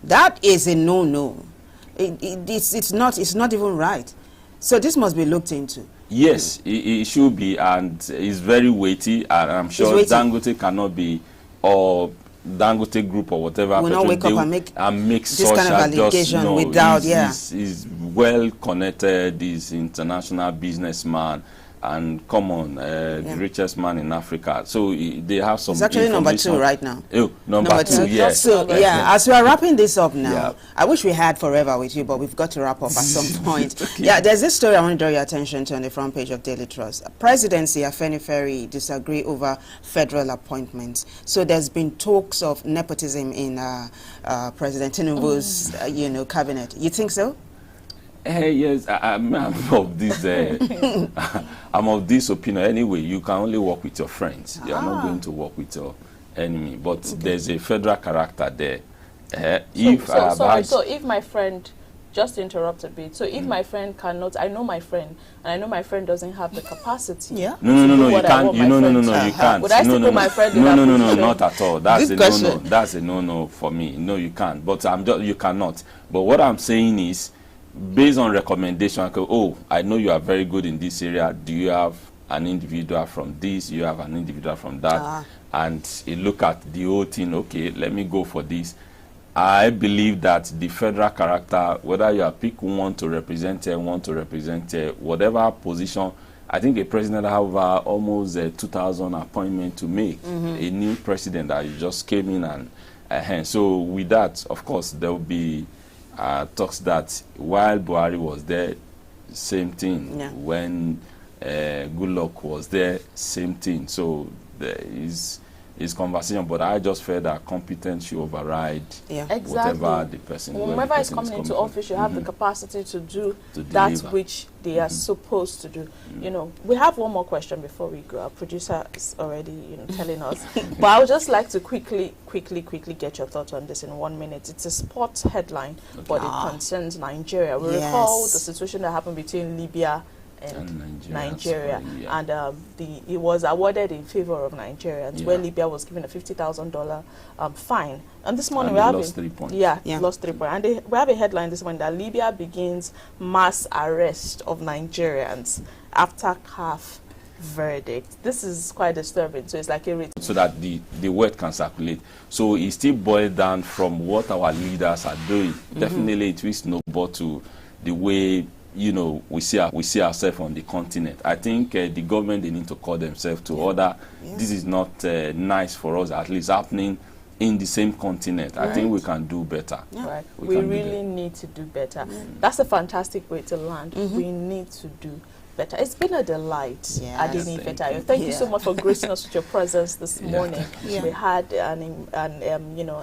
That is a no-no. It's not even right. So this must be looked into. Yes, it should be, and it's very weighty, and I'm sure Dangote cannot be, or Dangote Group or whatever, will not wake up and make this such kind of allegation without, he's well connected, he's international businessman, and come on, the richest man in Africa. So they have some. It's actually number 2 right now. Oh, number two, yes. So as we are wrapping this up now, I wish we had forever with you, but we've got to wrap up at some point. Okay. Yeah, there's this story I want to draw your attention to on the front page of Daily Trust. Presidency, Afenifere disagree over federal appointments. So there's been talks of nepotism in President Tinubu's, cabinet. You think so? Yes, I'm of this. I'm of this opinion. Anyway, you can only work with your friends. You are not going to work with your enemy. But there's a federal character there. So if my friend, just to interrupt a bit, so if my friend cannot, I know my friend, and I know my friend doesn't have the capacity. Yeah. No, you can't. You can't. Would I still put my friend in No, not at all. That's a no-no. That's a no-no for me. No, you can't. But you cannot. But what I'm saying is, based on recommendation, I know you are very good in this area. Do you have an individual from this? You have an individual from that. And you look at the whole thing, okay, let me go for this. I believe that the federal character, whether you are pick one to represent whatever position, I think a president have almost 2,000 appointments to make. A new president that just came in and so with that, of course, there will be talks that while Buhari was there, same thing. Yeah. When Goodluck was there, same thing. So there is conversation, but I just felt that competence should override whatever the person. Whoever is coming into office, you have the capacity to do that which they are supposed to do. We have one more question before we go. Our producer is already, telling us. But I would just like to quickly get your thoughts on this in 1 minute. It's a sports headline, but it concerns Nigeria. We recall the situation that happened between Libya and Nigeria. And it was awarded in favor of Nigerians, where Libya was given a $50,000 fine. And this morning and lost 3 points. Lost 3 points. And we have a headline this morning that Libya begins mass arrest of Nigerians after CAF verdict. This is quite disturbing. So it's like a so that the word can circulate. So it still boils down from what our leaders are doing. Definitely it will snowball to the way we see ourselves on the continent. I think the government, they need to call themselves to order. This is not nice for us, at least happening in the same continent. I think we can do better. We really need to do better. That's a fantastic way to land. We need to do Ifetayo. It's been a delight, Yes. Adeni Ifetayo. Thank you so much for gracing us with your presence this morning. Yeah. We had an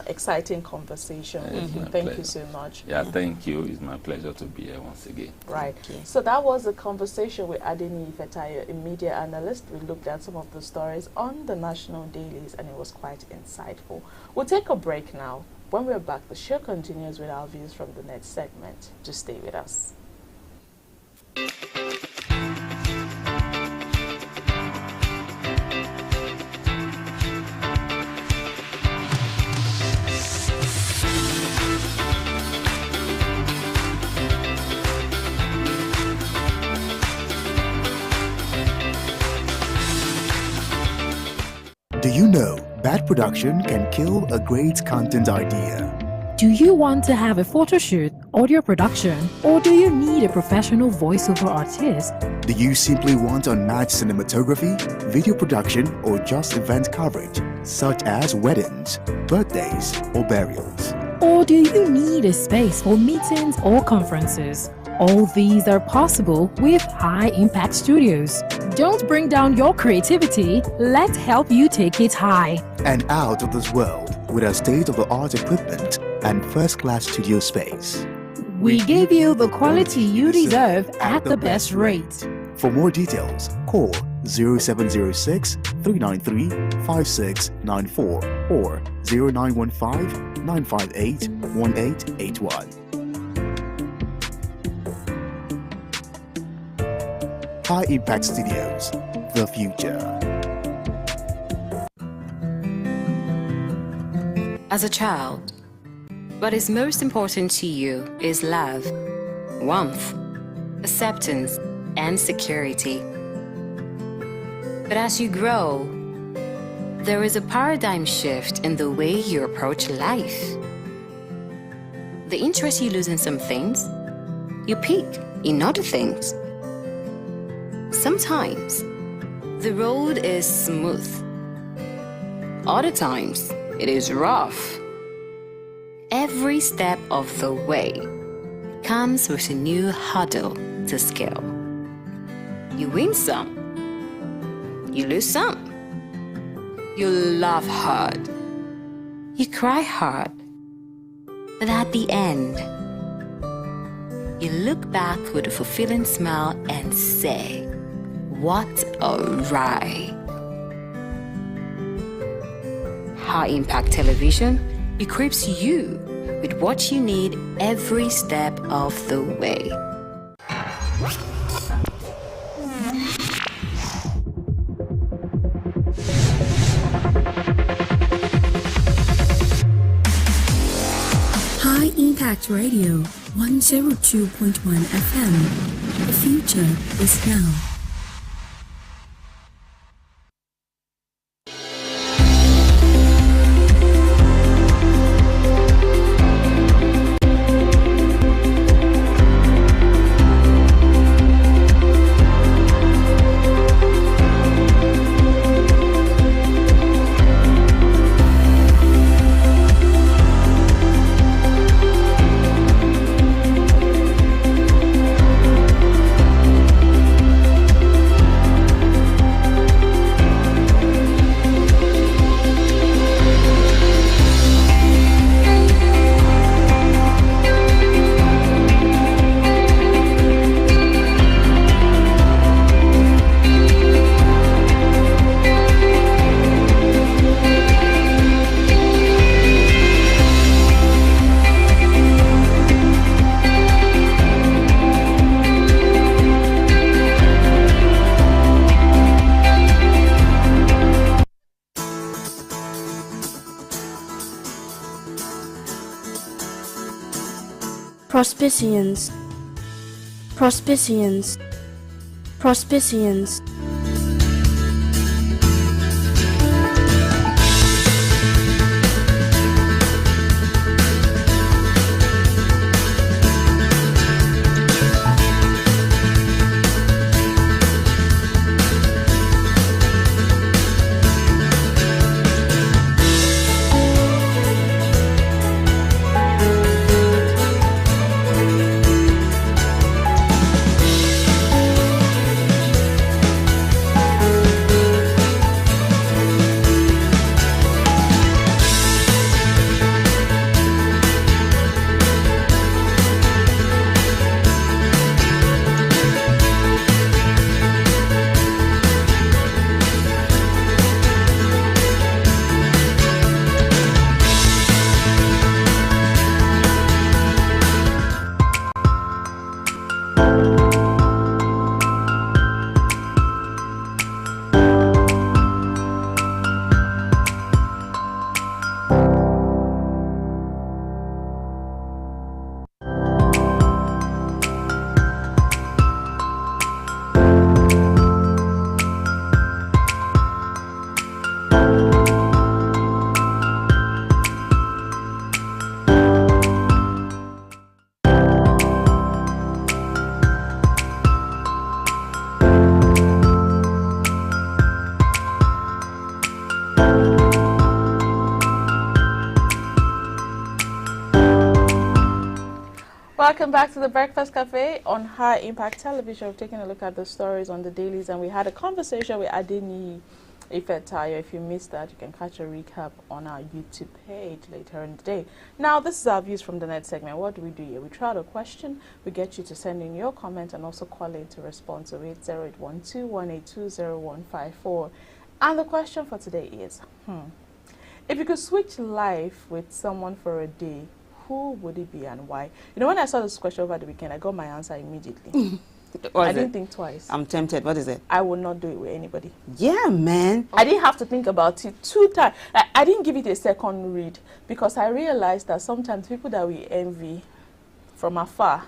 exciting conversation with you. Thank you so much. Yeah, thank you. It's my pleasure to be here once again. Right. So that was a conversation with Adeni Ifetayo, a media analyst. We looked at some of the stories on the national dailies, and it was quite insightful. We'll take a break now. When we're back, the show continues with our views from the next segment. Just stay with us. Do you know bad production can kill a great content idea? Do you want to have a photo shoot, audio production, or do you need a professional voiceover artist? Do you simply want unmatched cinematography, video production, or just event coverage, such as weddings, birthdays, or burials? Or do you need a space for meetings or conferences? All these are possible with High Impact Studios. Don't bring down your creativity, let's help you take it high. And out of this world with our state-of-the-art equipment and first-class studio space. We give you the quality you deserve at the best rate. For more details, call 0706 393 5694 or 0915 958 1881. High Impact Studios, the future. As a child, what is most important to you is love, warmth, acceptance, and security. But as you grow, there is a paradigm shift in the way you approach life. The interest you lose in some things, you pick in other things. Sometimes, the road is smooth. Other times, it is rough. Every step of the way comes with a new hurdle to scale. You win some, you lose some. You laugh hard, you cry hard, but at the end, you look back with a fulfilling smile and say, "What a ride." High Impact Television equips you with what you need every step of the way. High Impact Radio 102.1 FM. The future is now. Prospicians, Prospicians, Prospicians. Welcome back to the Breakfast Cafe on High Impact Television. We're taking a look at the stories on the dailies, and we had a conversation with Adeni Ifetayo. If you missed that, you can catch a recap on our YouTube page later in the day. Now, this is our views from the net segment. What do we do here? We try out a question, we get you to send in your comment, and also call in to respond to 80812-182-0154. And the question for today is, if you could switch life with someone for a day, who would it be and why? You know, when I saw this question over the weekend, I got my answer immediately. I didn't think twice. I'm tempted. What is it? I would not do it with anybody. Yeah, man. I didn't have to think about it 2 times. I didn't give it a second read because I realized that sometimes people that we envy from afar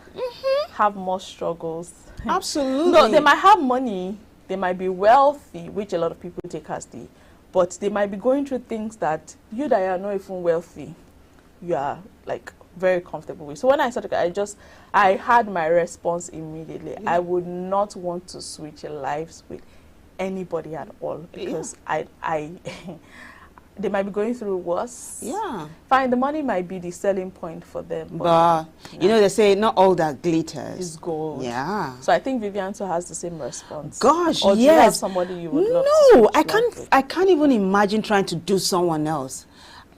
have more struggles. Absolutely. No, they might have money, they might be wealthy, which a lot of people take as the, but they might be going through things that you that are not even wealthy, you are like very comfortable with. So when I started, I had my response immediately. I would not want to switch lives with anybody at all because I they might be going through worse. Yeah. Fine, the money might be the selling point for them, But you know, they say not all that glitters is gold. Yeah. So I think Vivian too has the same response. Gosh, or do you have yes. somebody you would love to No, switch life with? I can't even imagine trying to do someone else.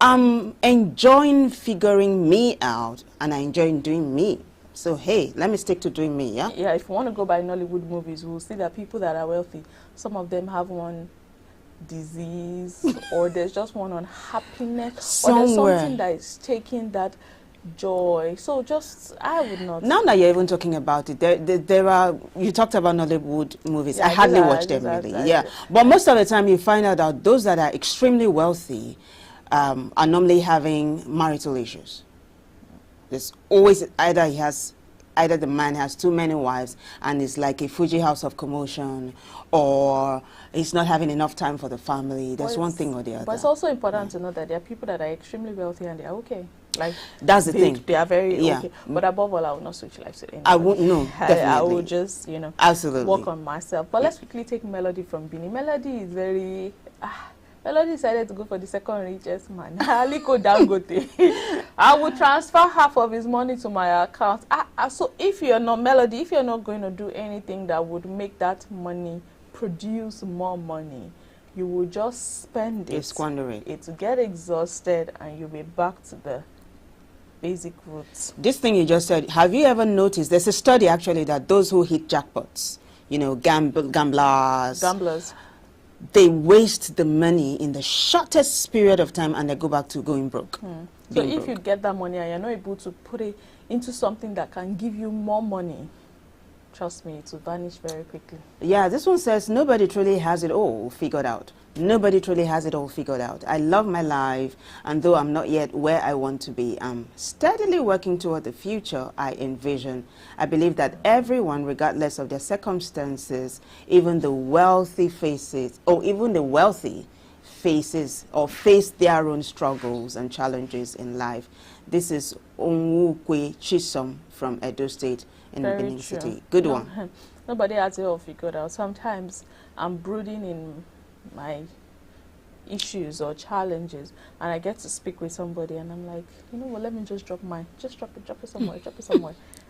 I'm enjoying figuring me out, and I enjoy doing me. So hey, let me stick to doing me, yeah? Yeah, if you want to go by Nollywood movies, we'll see that people that are wealthy, some of them have one disease, or there's just one unhappiness, or there's something that is taking that joy. So just, I would not. Now that you're even talking about it, there are, you talked about Nollywood movies. Yeah, I hardly watch them really, yeah. But most of the time you find out that those that are extremely wealthy are normally having marital issues. There's always either the man has too many wives and it's like a Fuji house of commotion, or he's not having enough time for the family. There's one thing or the other. But it's also important to know that there are people that are extremely wealthy and they are okay. Like that's the thing. They are very okay. But above all, I will not switch lives with anybody. I won't. No, definitely. I will just, you know, absolutely work on myself. But let's quickly take Melody from Bini. Melody is very. Melody decided to go for the second richest man, Aliko Dangote. I will transfer half of his money to my account. So if you're not Melody, if you're not going to do anything that would make that money produce more money, you will just spend it. Squander it. It will get exhausted and you'll be back to the basic roots. This thing you just said, have you ever noticed, there's a study actually that those who hit jackpots, you know, gamblers, they waste the money in the shortest period of time and they go back to going broke. So if you get that money and you're not able to put it into something that can give you more money, trust me, it will vanish very quickly. Yeah, this one says nobody truly has it all figured out. Nobody truly has it all figured out. I love my life, and though I'm not yet where I want to be, I'm steadily working toward the future I envision. I believe that everyone, regardless of their circumstances, even the wealthy faces face their own struggles and challenges in life. This is Onwukwe Chisom from Edo State in Benin City. Good one. Nobody has it all figured out. Sometimes I'm brooding in my issues or challenges and I get to speak with somebody and I'm like, you know what, let me just drop mine. Just drop it somewhere.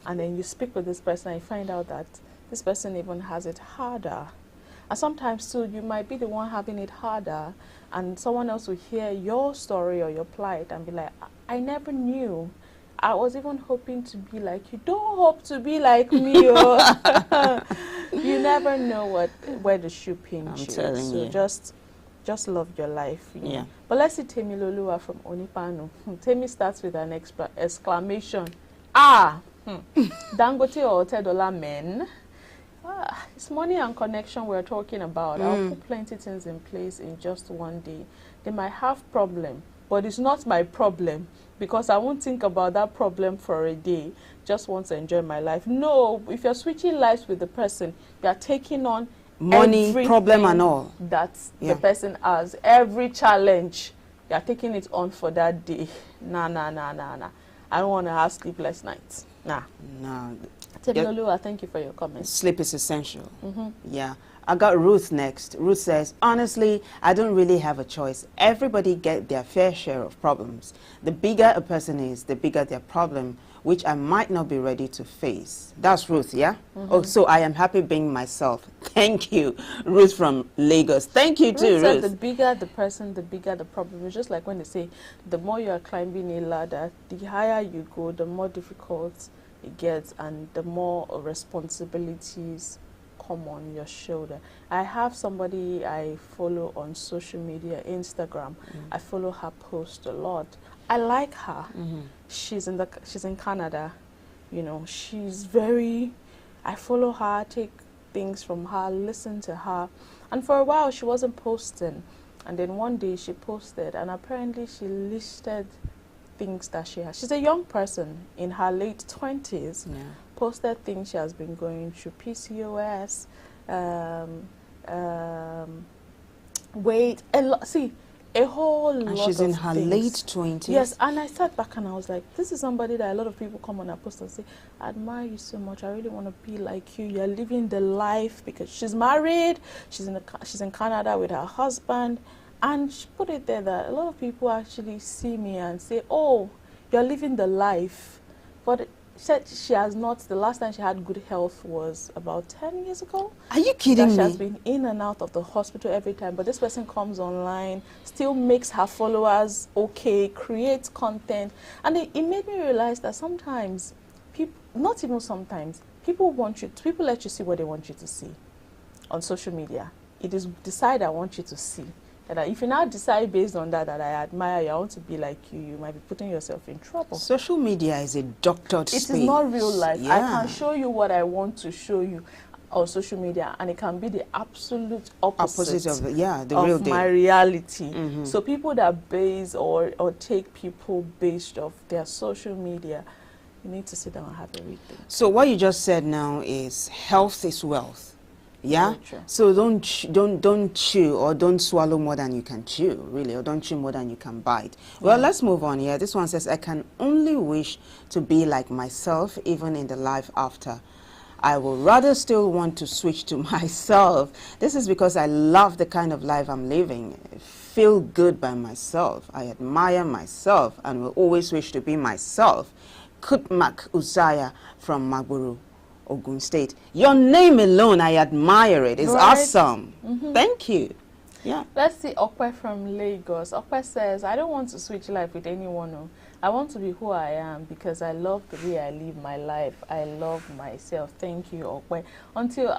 And then you speak with this person and you find out that this person even has it harder. And sometimes too, you might be the one having it harder and someone else will hear your story or your plight and be like, I never knew. I was even hoping to be like you. Don't hope to be like me. You never know where the shoe pinches. I'm telling you. Just love your life. You know? Yeah. But let's see Temi Lolua from Onipanu. Temi starts with an exclamation. Dangote or $10 men. It's money and connection we're talking about. I'll put plenty things in place in just one day. They might have problem, but it's not my problem because I won't think about that problem for a day. Just want to enjoy my life. No, if you're switching lives with the person, you're taking on money, problem and all that the person has. Every challenge, you're taking it on for that day. Nah. I don't want to have sleepless nights. Nah. Tebilolua, thank you for your comments. Sleep is essential. Yeah. I got Ruth next. Ruth says, honestly, I don't really have a choice. Everybody get their fair share of problems. The bigger a person is, the bigger their problem. which I might not be ready to face. That's Ruth, yeah? Oh, so I am happy being myself. Thank you, Ruth from Lagos. Thank you too, Ruth said Ruth. the bigger the person, the bigger the problem. It's just like when they say, the more you are climbing a ladder, the higher you go, the more difficult it gets, and the more responsibilities come on your shoulder. I have somebody I follow on social media, Instagram. I follow her post a lot. I like her. She's in Canada. You know, she's very, I follow her, take things from her, listen to her. And for a while she wasn't posting. And then one day she posted, and apparently she listed things that she has. She's a young person in her late 20s. Yeah. Posted things she has been going through, PCOS, weight, a whole lot of And she's in her things. late 20s. Yes, and I sat back and I was like, this is somebody that a lot of people come on her post and say, I admire you so much, I really want to be like you, you're living the life, because she's married, she's in Canada with her husband, and she put it there that a lot of people actually see me and say, oh, you're living the life, but she said she has not. The last time she had good health was about 10 years ago. Are you kidding She me? has been in and out of the hospital every time, but this person comes online, still makes her followers okay, creates content, and it made me realize that sometimes people, not even sometimes, people let you see what they want you to see on social media. It is the side I want you to see. And if you now decide based on that I admire you, I want to be like you, you might be putting yourself in trouble. Social media is a doctored space. It is not real life. Yeah. I can show you what I want to show you on social media, and it can be the absolute opposite of the of real deal. my reality. So people that base or take people based off their social media, you need to sit down and have a rethink. So what you just said now is health is wealth. Yeah. Very true. So don't chew or don't swallow more than you can chew, really, or don't chew more than you can bite. Well, let's move on here. This one says, I can only wish to be like myself, even in the life after. I will rather still want to switch to myself. This is because I love the kind of life I'm living. I feel good by myself. I admire myself and will always wish to be myself. Kutmak Uzaya from Magburu, Ogun State. Your name alone, I admire it. It's Right. awesome. Thank you. Yeah. Let's see Okwe from Lagos. Okwe says, I don't want to switch life with anyone. No. I want to be who I am because I love the way I live my life. I love myself. Thank you, Okwe.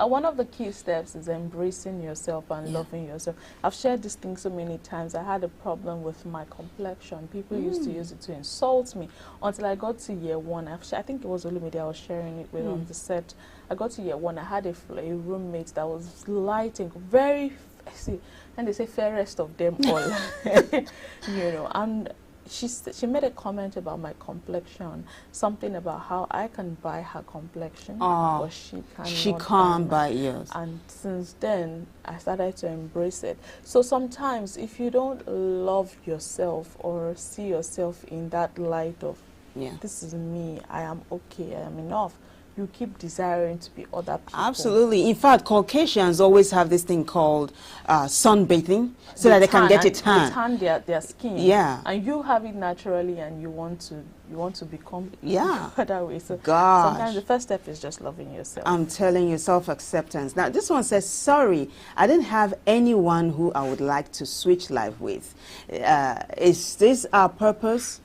One of the key steps is embracing yourself and loving yourself. I've shared this thing so many times. I had a problem with my complexion. People used to use it to insult me until I got to year one. I think it was Olumide I was sharing it with on the set. I got to year one. I had a roommate that was lighting, very, and they say fairest of them all, you know, and she made a comment about my complexion, something about how I can buy her complexion, but she can't buy yours. And since then, I started to embrace it. So sometimes, if you don't love yourself or see yourself in that light of, this is me, I am okay, I am enough, you keep desiring to be other people. Absolutely. In fact, Caucasians always have this thing called sunbathing, so that they can get it tan. They tan their skin. Yeah. And you have it naturally, and you want to become other way. So Gosh. sometimes the first step is just loving yourself. I'm telling you, self-acceptance. Now, this one says, sorry, I didn't have anyone who I would like to switch life with. Is this our purpose?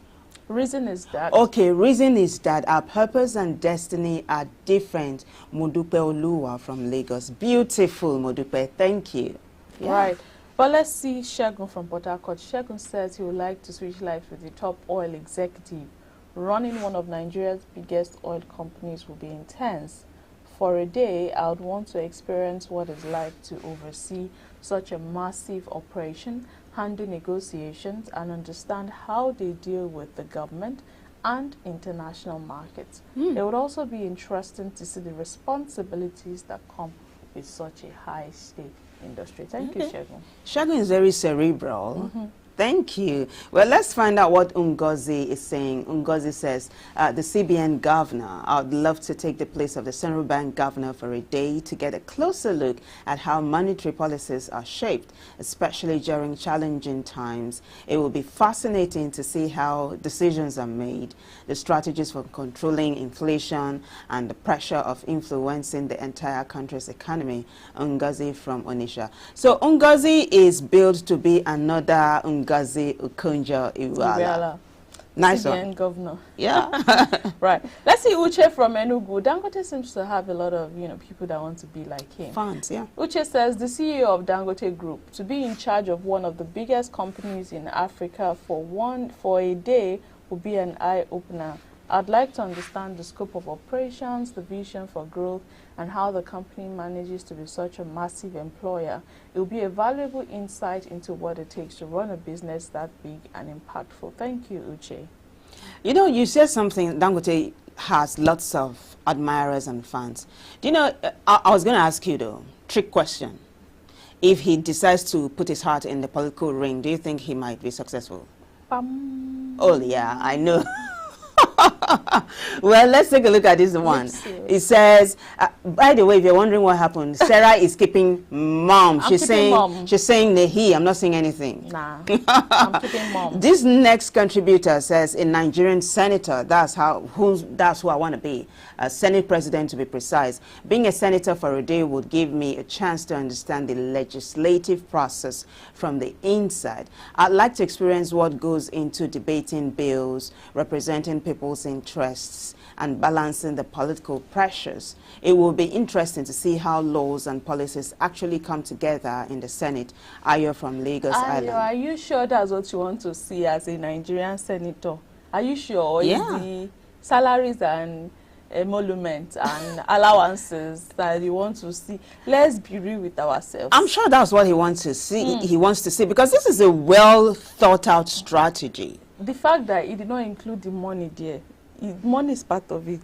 Reason is that. Okay, reason is that our purpose and destiny are different. Modupe Oluwa from Lagos. Beautiful, Modupe. Thank you. Yeah. Right. But let's see Shegun from Port Harcourt. Shegun says he would like to switch lives with the top oil executive. Running one of Nigeria's biggest oil companies will be intense. For a day, I would want to experience what it's like to oversee such a massive operation, handle negotiations, and understand how they deal with the government and international markets. It would also be interesting to see the responsibilities that come with such a high-stake industry. Thank you, Shegun. Shegun is very cerebral. Thank you. Well, let's find out what Ngozi is saying. Ngozi says, the CBN governor, I'd love to take the place of the central bank governor for a day to get a closer look at how monetary policies are shaped, especially during challenging times. It will be fascinating to see how decisions are made, the strategies for controlling inflation, and the pressure of influencing the entire country's economy. Ngozi from Onitsha. So Ngozi is billed to be another Ngozi Okonjo-Iweala. Nice CBN one. governor. Yeah. Right. Let's see Uche from Enugu. Dangote seems to have a lot of, people that want to be like him. Fans, yeah. Uche says the CEO of Dangote Group to be in charge of one of the biggest companies in Africa for a day would be an eye-opener. I'd like to understand the scope of operations, the vision for growth, and how the company manages to be such a massive employer. It will be a valuable insight into what it takes to run a business that big and impactful. Thank you, Uche. You know, you said something, Dangote has lots of admirers and fans. Do you know, I was going to ask you, though, trick question. If he decides to put his heart in the political ring, do you think he might be successful? Oh, yeah, I know. Well, let's take a look at this one. It says, by the way, if you're wondering what happened, Sarah is keeping mom. She's saying Nehi. I'm not saying anything. Nah, I'm keeping mom. This next contributor says a Nigerian senator. That's who I want to be. A Senate president, to be precise. Being a senator for a day would give me a chance to understand the legislative process from the inside. I'd like to experience what goes into debating bills, representing people's interests, and balancing the political pressures. It will be interesting to see how laws and policies actually come together in the Senate. Ayo from Lagos Island. Are you sure that's what you want to see as a Nigerian senator? Are you sure? Or Yeah. is the salaries and emoluments and allowances that you want to see? Let's be real with ourselves. I'm sure that's what he wants to see. He wants to see, because this is a well thought out strategy. The fact that it did not include the money there, money is part of it.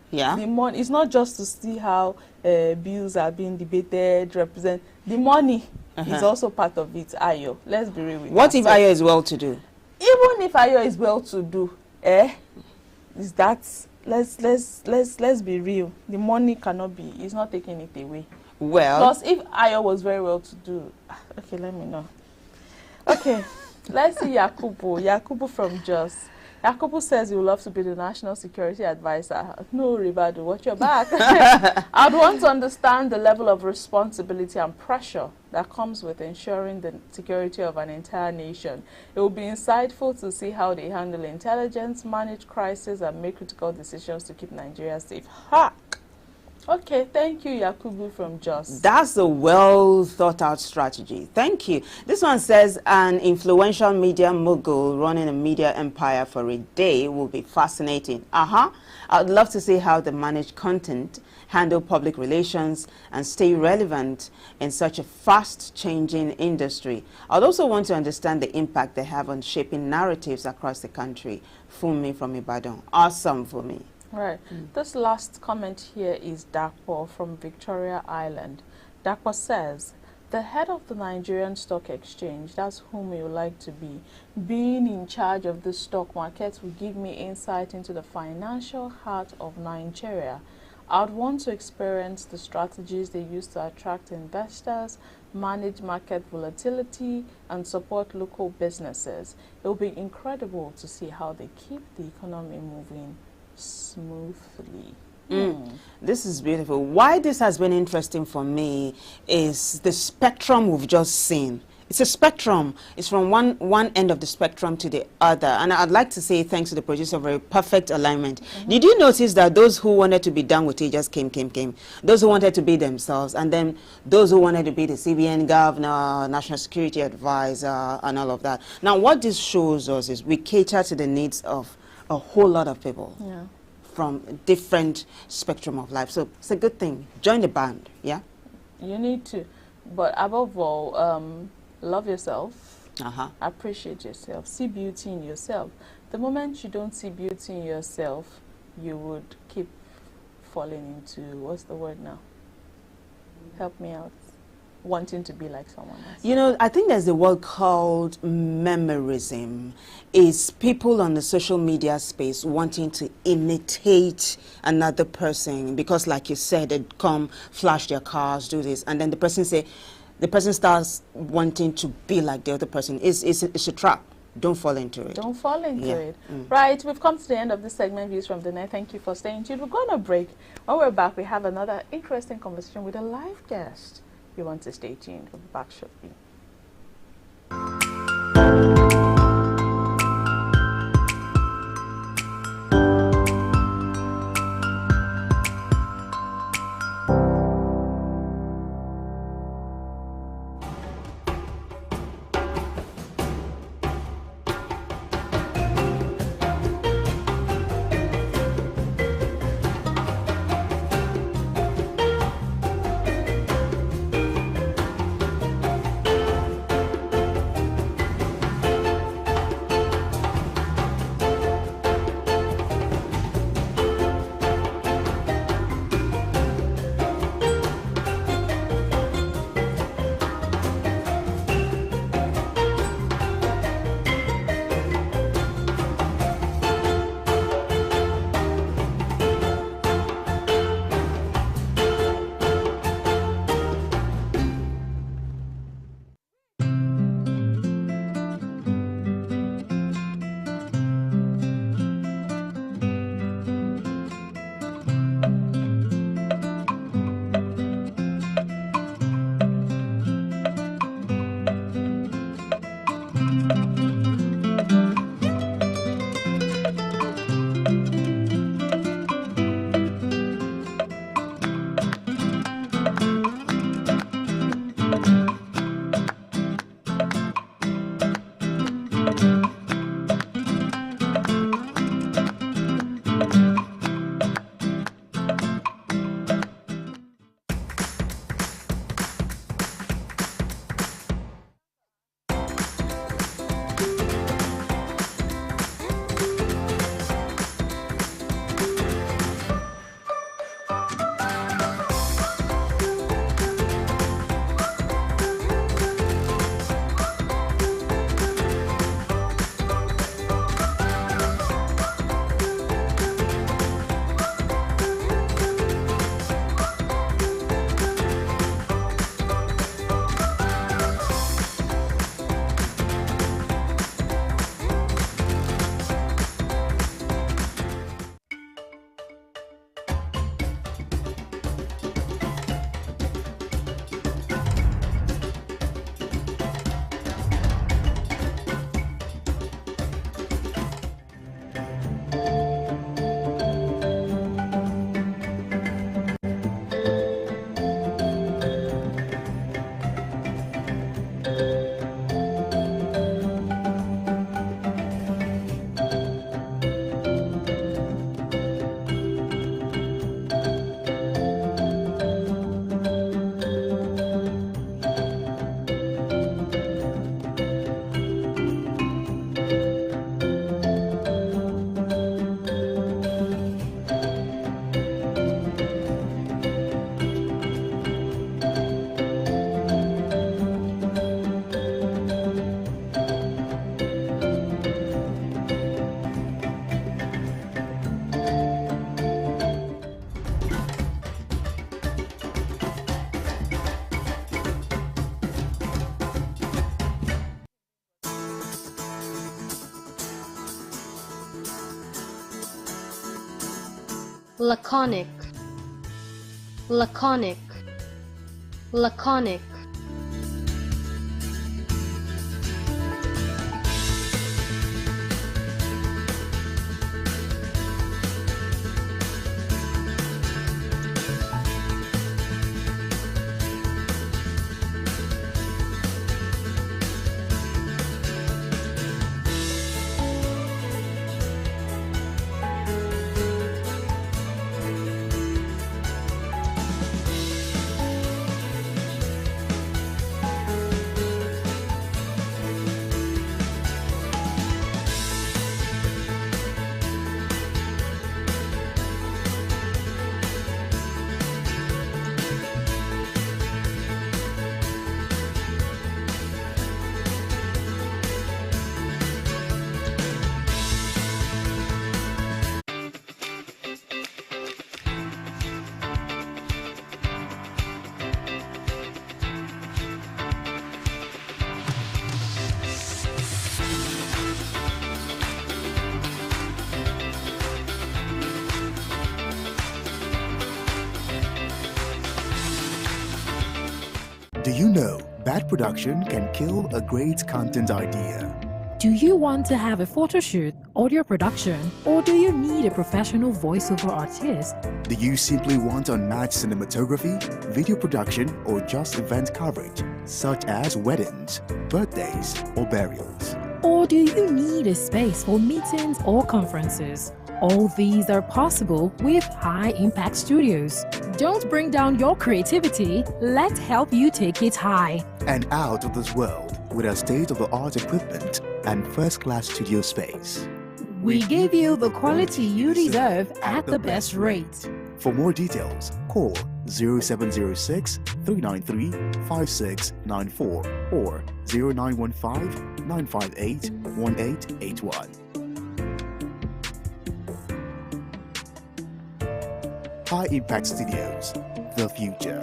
Yeah. The money, it's not just to see how bills are being debated, represent. The money is also part of it, Ayo. Let's be real with What if ourselves. Ayo is well to do? Even if Ayo is well to do, is that, let's be real. The money cannot be, it's not taking it away. Well, Plus, if Ayo was very well to do, okay, let me know. Okay, let's see Yakubu. Yakubu from Jos. Yakubu says he would love to be the National Security Advisor. No, Ribadu, watch your back. I'd want to understand the level of responsibility and pressure that comes with ensuring the security of an entire nation. It will be insightful to see how they handle intelligence, manage crisis, and make critical decisions to keep Nigeria safe. Ha! Okay, thank you, Yakubu from Jos. that's a well thought out strategy. Thank you. This one says an influential media mogul running a media empire for a day will be fascinating. I'd love to see how they manage content, handle public relations, and stay relevant in such a fast changing industry. I'd also want to understand the impact they have on shaping narratives across the country. Fumi from Ibadan. Awesome, Fumi. Right. This last comment here is Dakpo from Victoria Island. Dakpo says, the head of the Nigerian Stock Exchange, that's whom you like to be. Being in charge of the stock market will give me insight into the financial heart of Nigeria. I'd want to experience the strategies they use to attract investors, manage market volatility, and support local businesses. It will be incredible to see how they keep the economy moving smoothly. This is beautiful. Why this has been interesting for me is the spectrum we've just seen. It's a spectrum. It's from one end of the spectrum to the other. And I'd like to say thanks to the producer for a perfect alignment. Did you notice that those who wanted to be done with it just came? Those who wanted to be themselves, and then those who wanted to be the CBN governor, national security advisor, and all of that. Now, what this shows us is we cater to the needs of a whole lot of people. Yeah. From a different spectrum of life. So it's a good thing. Join the band, yeah? You need to. But above all, love yourself. Appreciate yourself. See beauty in yourself. The moment you don't see beauty in yourself, you would keep falling into, what's the word now? Help me out. wanting to be like someone else? You know, I think there's a word called memorism. Is people on the social media space wanting to imitate another person because, like you said, they come flash their cars, do this, and then the person starts wanting to be like the other person. It's a trap. Don't fall into it. Don't fall into Yeah. it. Right, we've come to the end of this segment, Views from the Night. Thank you for staying tuned. We're going to break. When we're back, we have another interesting conversation with a live guest. You want to stay tuned. We'll be back shortly. laconic, laconic, laconic. Do you know bad production can kill a great content idea? Do you want to have a photo shoot, audio production, or do you need a professional voiceover artist? Do you simply want unmatched cinematography, video production, or just event coverage, such as weddings, birthdays, or burials? Or do you need a space for meetings or conferences? All these are possible with High Impact Studios. Don't bring down your creativity, let's help you take it high. And out of this world with our state-of-the-art equipment and first-class studio space. We give you the quality you deserve at the best rate. For more details, call 0706 393 5694 or 0915 958 1881. High Impact Studios, the future.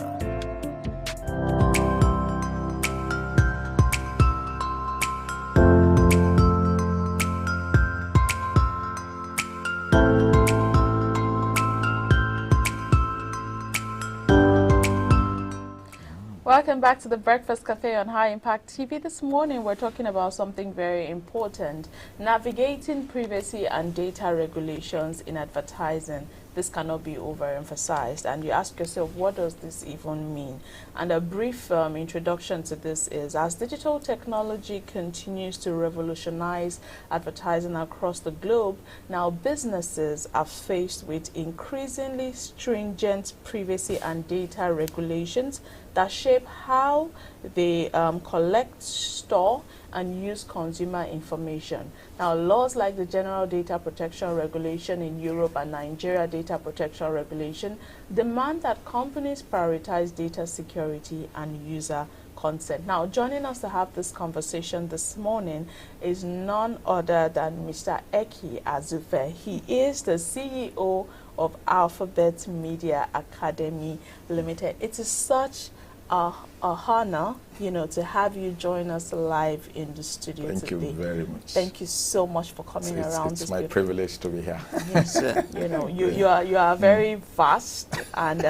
Welcome back to the Breakfast Cafe on High Impact TV. This morning we're talking about something very important, navigating privacy and data regulations in advertising. This cannot be overemphasized, and you ask yourself, what does this even mean? And a brief introduction to this is, as digital technology continues to revolutionize advertising across the globe, now businesses are faced with increasingly stringent privacy and data regulations that shape how they collect, store, and use consumer information. Now, laws like the General Data Protection Regulation in Europe and Nigeria Data Protection Regulation demand that companies prioritize data security and user consent. Now, joining us to have this conversation this morning is none other than Mr. Eki Azufe. He is the CEO of Alphabet Media Academy Limited. It is such a honor, to have you join us live in the studio today. Thank you very much. Thank you so much for coming around. It's my privilege to be here. Yes, you are very vast and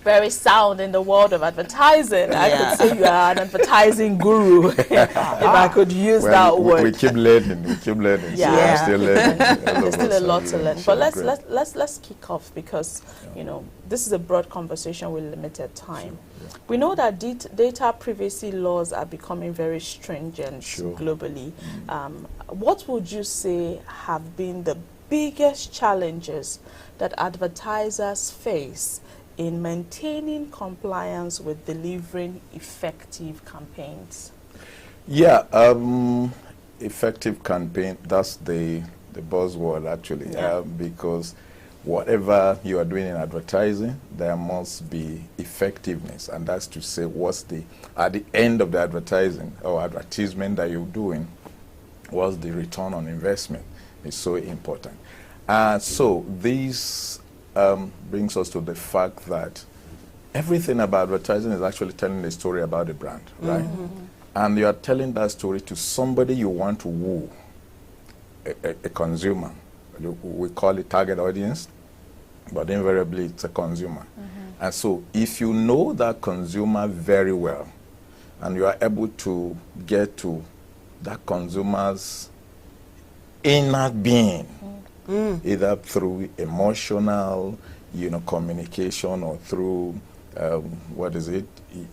very sound in the world of advertising. I could say you are an advertising guru, if I could use that word. We keep learning. Yeah. So I'm still learning. There's still a lot to learn. But let's kick off, because this is a broad conversation with limited time. Sure. We know that data privacy laws are becoming very stringent globally. What would you say have been the biggest challenges that advertisers face in maintaining compliance with delivering effective campaigns? Yeah, effective campaign, that's the buzzword actually, because whatever you are doing in advertising, there must be effectiveness, and that's to say at the end of the advertising or advertisement that you're doing, what's the return on investment is so important. So this brings us to the fact that everything about advertising is actually telling a story about the brand, right? And you are telling that story to somebody you want to woo, a consumer. We call it target audience, but invariably it's a consumer. And so if you know that consumer very well, and you are able to get to that consumer's inner being, either through emotional, communication, or through,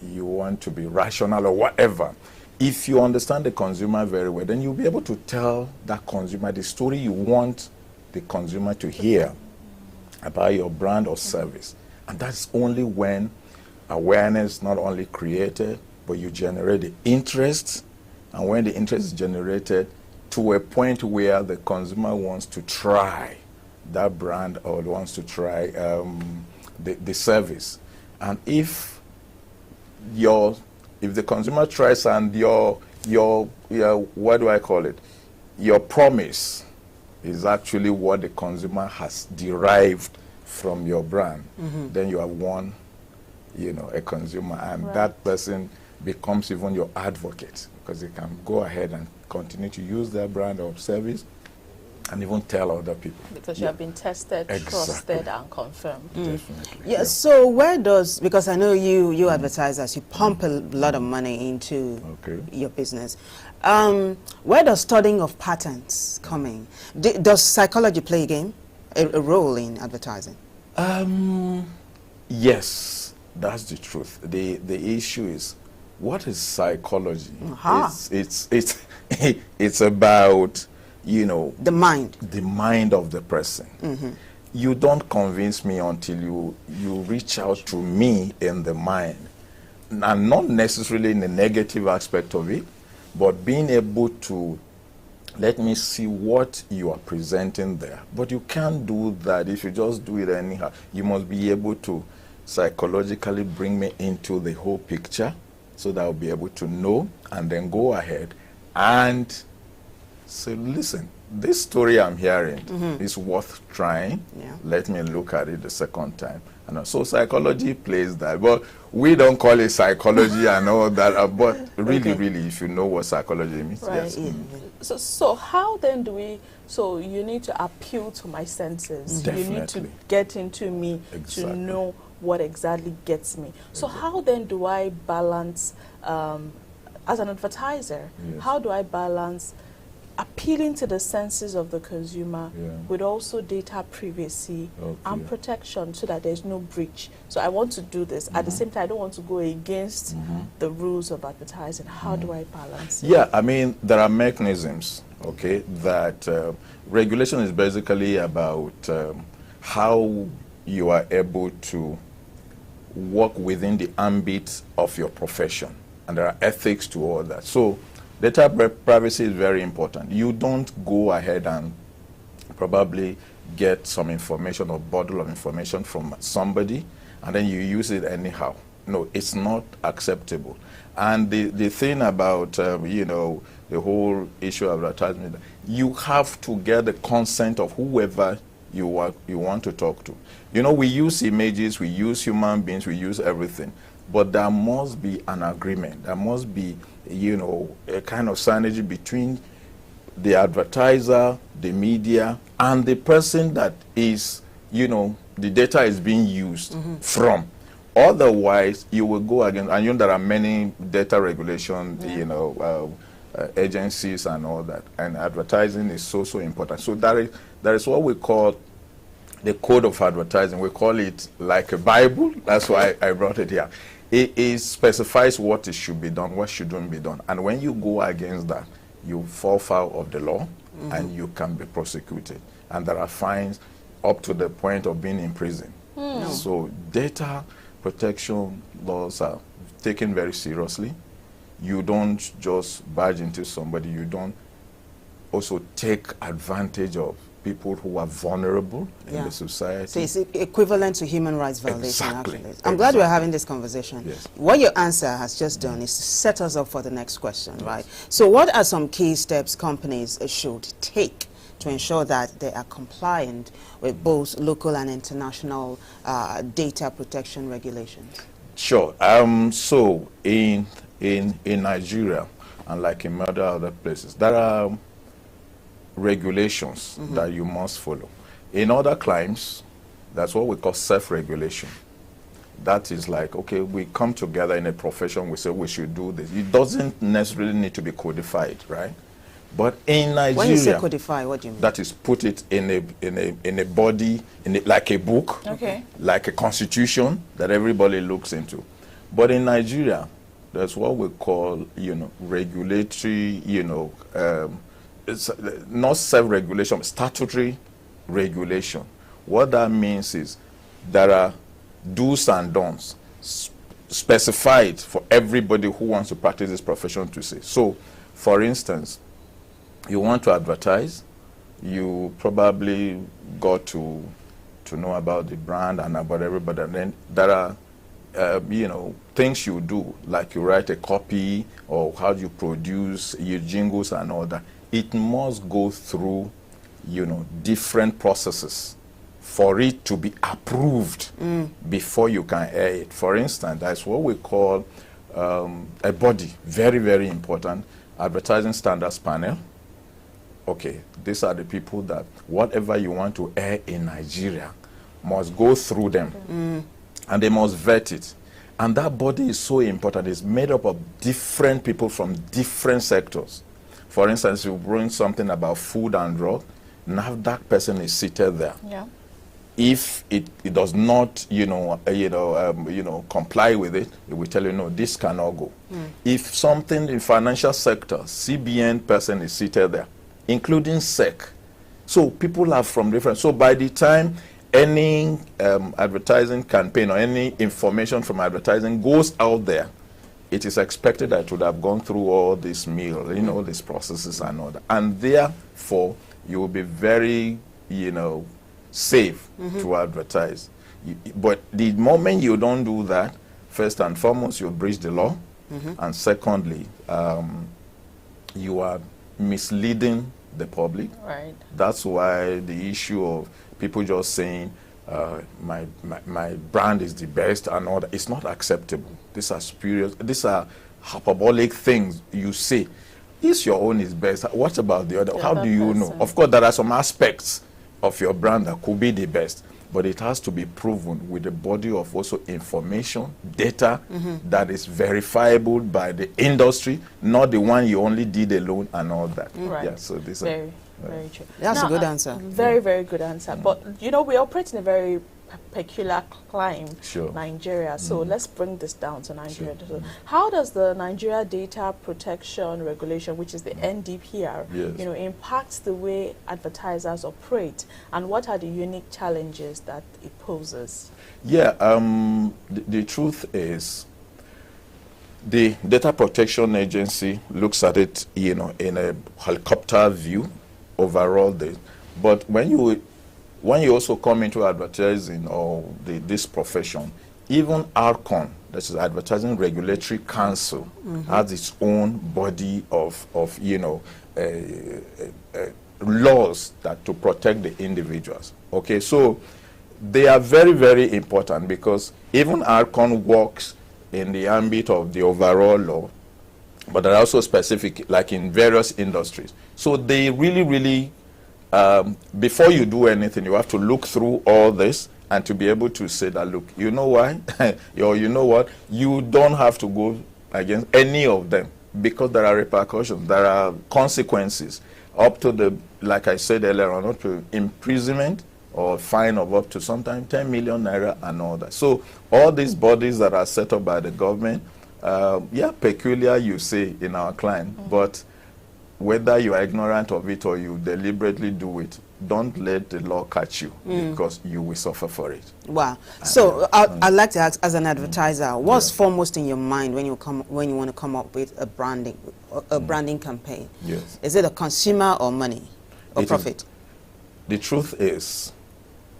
you want to be rational or whatever. If you understand the consumer very well, then you'll be able to tell that consumer the story you want the consumer to hear about your brand or service. And that's only when awareness not only created, but you generate the interest. And when the interest is generated to a point where the consumer wants to try that brand or wants to try the service. And if the consumer tries and your what do I call it? Your promise is actually what the consumer has derived from your brand, then you have won, a consumer, and that person becomes even your advocate, because they can go ahead and continue to use their brand or service and even tell other people. Because you have been tested, trusted, and confirmed. Definitely. Yeah, so where does, because I know you advertisers, you pump a lot of money into your business. Where does studying of patterns come in? Does psychology play a role in advertising? Yes, that's the truth. The issue is, what is psychology? It's about, you know, the mind of the person. You don't convince me until you reach out to me in the mind, and not necessarily in the negative aspect of it, but being able to let me see what you are presenting there. But you can't do that if you just do it anyhow. You must be able to psychologically bring me into the whole picture, so that I'll be able to know and then go ahead and say, listen, this story I'm hearing is worth trying. Let me look at it the second time. And so psychology plays that. But we don't call it psychology and all that. But really, really, if you know what psychology means, yes. So how then do we, so you need to appeal to my senses. Definitely. You need to get into me to know what exactly gets me. So how then do I balance, as an advertiser, how do I balance appealing to the senses of the consumer with also data privacy and protection, so that there's no breach? So I want to do this. At the same time, I don't want to go against the rules of advertising. How do I balance it? Yeah, I mean, there are mechanisms, that regulation is basically about how you are able to work within the ambit of your profession. And there are ethics to all that. So data privacy is very important. You don't go ahead and probably get some information or bottle of information from somebody and then you use it anyhow. No, it's not acceptable. And the thing about, you know, the whole issue of advertisement, you have to get the consent of whoever you want to talk to. You know, we use images, we use human beings, we use everything. But there must be an agreement. There must be, you know, a kind of synergy between the advertiser, the media, and the person that is, you know, the data is being used from. Otherwise, you will go against, and you know there are many data regulation, you know, agencies and all that. And advertising is so important. So there is what we call the code of advertising. We call it like a Bible. That's why I brought it here. It specifies what should be done, what shouldn't be done. And when you go against that, you fall foul of the law and you can be prosecuted. And there are fines up to the point of being in prison. So data protection laws are taken very seriously. You don't just barge into somebody. You don't also take advantage of people who are vulnerable in the society. So it's equivalent to human rights violation, actually. I'm glad Exactly. we're having this conversation. Yes. What your answer has just done is to set us up for the next question, right? So what are some key steps companies should take to ensure that they are compliant with both local and international data protection regulations? Sure. So in Nigeria, and like in many other places, there are regulations that you must follow. In other climes, that's what we call self-regulation. That is like, okay, we come together in a profession, we say we should do this. It doesn't necessarily need to be codified, right? But in Nigeria, when you say codify, what do you mean? That is put it in a body, like a book, like a constitution that everybody looks into. But in Nigeria, that's what we call, you know, regulatory, you know, it's not self-regulation, statutory regulation. What that means is there are do's and don'ts specified for everybody who wants to practice this profession to say. So, for instance, you want to advertise, you probably got to know about the brand and about everybody, and then there are you know, things you do, like you write a copy or how you produce your jingles and all that. It must go through, you know, different processes for it to be approved before you can air it. For instance, that's what we call a body, very, very important, Advertising Standards Panel. okay, these are the people that whatever you want to air in Nigeria must go through them. And they must vet it. And that body is so important. It's made up of different people from different sectors. For instance, you bring something about food and drug, now that person is seated there. Yeah. If it does not, comply with it, it will tell you, no, this cannot go. If something in financial sector, CBN person is seated there, including SEC. So people are from different. So by the time any advertising campaign or any information from advertising goes out there, it is expected that it would have gone through all this meal, all these processes and all that. And therefore, you will be very, safe to advertise. But the moment you don't do that, first and foremost, you breach the law. And secondly, you are misleading the public. Right. That's why the issue of people just saying, my brand is the best and all that, it's not acceptable. These are spurious, these are hyperbolic things you say. Is your own is best? What about the other? How do you know? Of course, there are some aspects of your brand that could be the best, but it has to be proven with a body of also information, data that is verifiable by the industry, not the one you only did alone and all that. Right. Yeah, so this very true. That's a good answer. Very, very good answer. But, we operate in a very peculiar climate, Nigeria. So let's bring this down to Nigeria. So how does the Nigeria Data Protection Regulation, which is the NDPR, impact the way advertisers operate, and what are the unique challenges that it poses? Yeah, the truth is, the Data Protection Agency looks at it, in a helicopter view overall. But when you also come into advertising or this profession, even ARCON, that is Advertising Regulatory Council, has its own body of laws to protect the individuals. Okay, so they are very, very important, because even ARCON works in the ambit of the overall law, but there are also specific, like in various industries. So they really, really, before you do anything, you have to look through all this and to be able to say that, look, you know why? Or you know what? You don't have to go against any of them, because there are repercussions, there are consequences, up to like I said earlier on, up to imprisonment or fine of up to sometimes 10 million naira and all that. So all these bodies that are set up by the government, peculiar, you say, in our client, but whether you are ignorant of it or you deliberately do it, don't let the law catch you, because you will suffer for it. Wow. So I'd like to ask, as an advertiser, what's foremost in your mind when you want to come up with a branding campaign? Yes. Is it a consumer or money or profit? The truth is,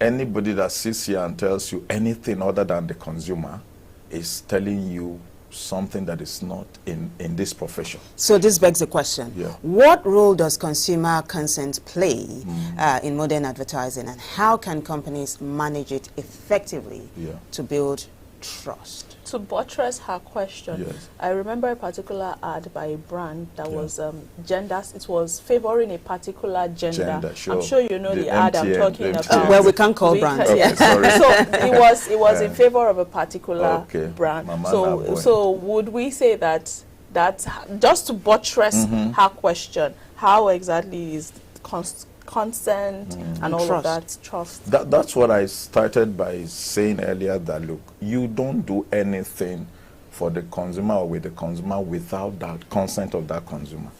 anybody that sits here and tells you anything other than the consumer is telling you something that is not in this profession. So this begs the question, what role does consumer consent play in modern advertising, and how can companies manage it effectively to build trust? To buttress her question, I remember a particular ad by a brand that was gender. It was favoring a particular gender. Sure. I'm sure you know the ad I'm talking about. Well, we can't call brands. Okay, sorry. So it was in favor of a particular brand. So would we say that just to buttress her question, how exactly is consent and all of that trust? That's what I started by saying earlier, that look, you don't do anything for the consumer or with the consumer without that consent of that consumer.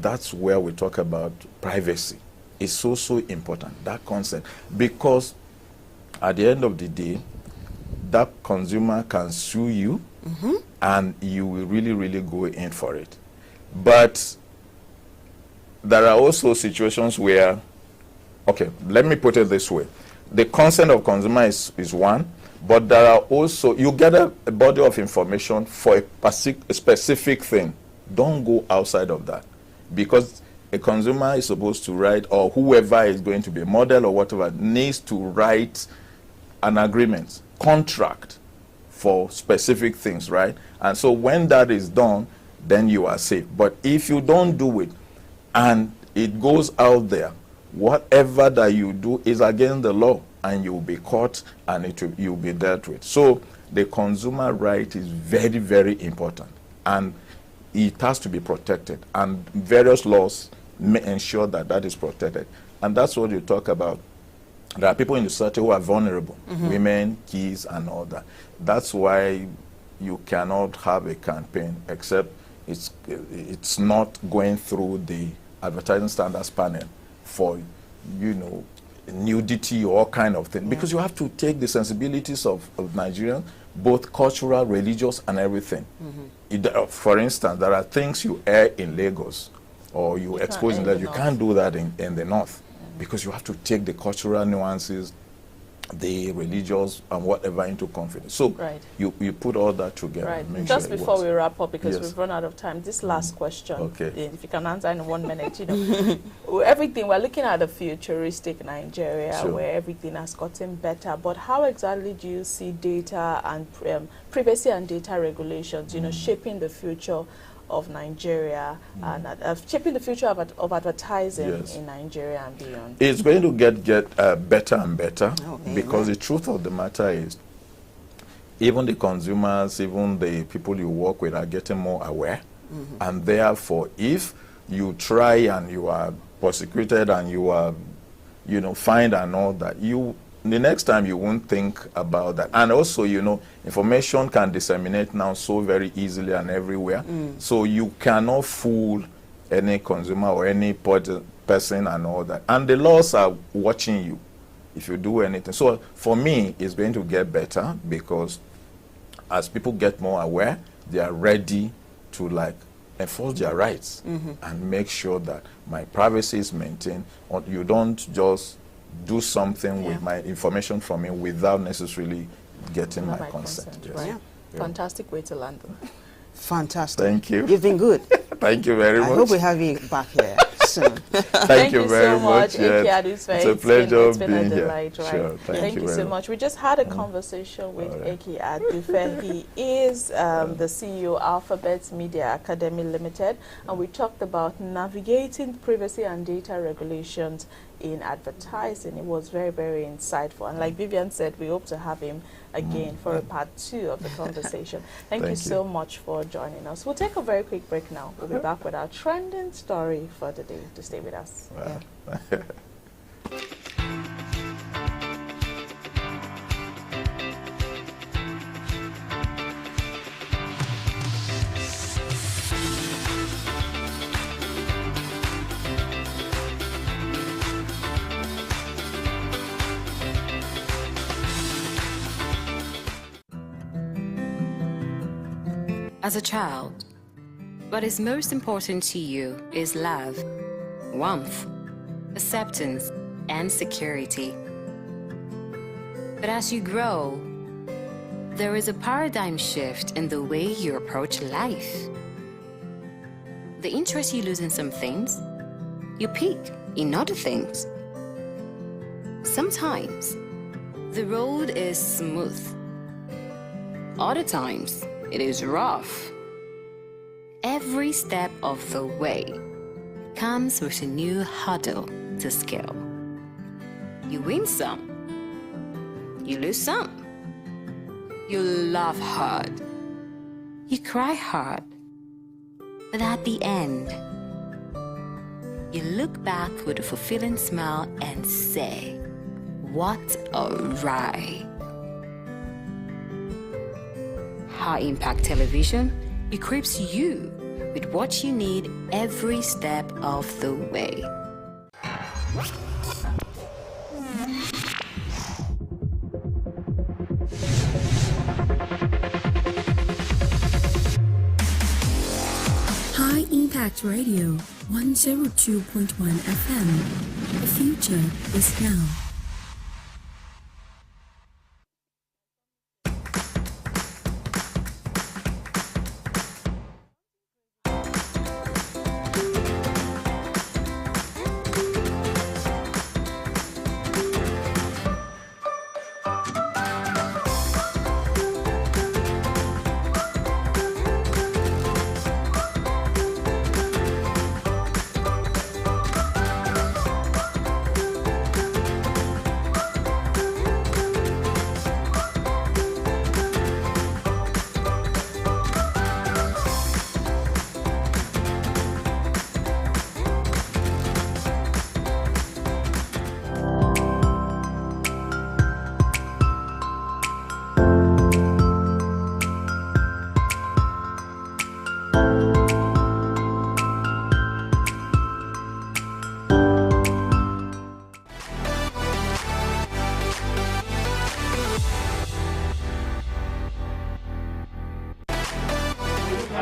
That's where we talk about privacy. It's so important, that consent, because at the end of the day, that consumer can sue you and you will really, really go in for it. But there are also situations where, okay, let me put it this way. The consent of consumer is one, but there are also, you get a body of information for a specific thing. Don't go outside of that, because a consumer is supposed to write, or whoever is going to be a model or whatever, needs to write an agreement, contract for specific things, right? And so when that is done, then you are safe. But if you don't do it, and it goes out there. Whatever that you do is against the law, and you'll be caught, and you'll be dealt with. So the consumer right is very, very important, and it has to be protected, and various laws may ensure that that is protected. And that's what you talk about. There are people in the society who are vulnerable, women, kids, and all that. That's why you cannot have a campaign except it's not going through the advertising standards panel for, you know, nudity or all kind of thing. Because you have to take the sensibilities of Nigerians, both cultural, religious, and everything. For instance, there are things you air in Lagos or you expose in that. You can't do that in the north, because you have to take the cultural nuances, the religious, and whatever into confidence. So you put all that together. Right. Just before we wrap up, because we've run out of time, this last question, if you can answer in 1 minute, you know, everything, we're looking at a futuristic Nigeria where everything has gotten better, but how exactly do you see data and privacy and data regulations, you know, shaping the future of Nigeria and shaping the future of advertising in Nigeria and beyond? It's going to get better and better, because the truth of the matter is, even the consumers, even the people you work with are getting more aware. And therefore, if you try and you are prosecuted and you are, you know, fined and all that, the next time you won't think about that. And also, you know, information can disseminate now so very easily and everywhere. So you cannot fool any consumer or any person and all that. And the laws are watching you if you do anything. So for me, it's going to get better, because as people get more aware, they are ready to like enforce their rights and make sure that my privacy is maintained. Or you don't just do something with my information from me without necessarily getting my consent. Fantastic way to land. Fantastic. Thank you. You've been good. Thank you very much. I hope we have you back here soon. Thank you very much. It's a pleasure being a delight, here. Sure. Thank you so much. We just had a conversation with Eke Adufe. He is the CEO Alphabet Media Academy Limited, and we talked about navigating privacy and data regulations in advertising. It was very, very insightful, and like Vivian said, we hope to have him again for a part 2 of the conversation. Thank you so much for joining us. We'll take a very quick break now. We'll be back with our trending story for the day. To stay with us. As a child, what is most important to you is love, warmth, acceptance, and security. But as you grow, there is a paradigm shift in the way you approach life. The interest you lose in some things, you pick in other things. Sometimes, the road is smooth. Other times, it is rough. Every step of the way comes with a new hurdle to scale. You win some, you lose some. You laugh hard, you cry hard, but at the end, you look back with a fulfilling smile and say, what a ride. High Impact Television equips you with what you need every step of the way. High Impact Radio 102.1 FM. The future is now.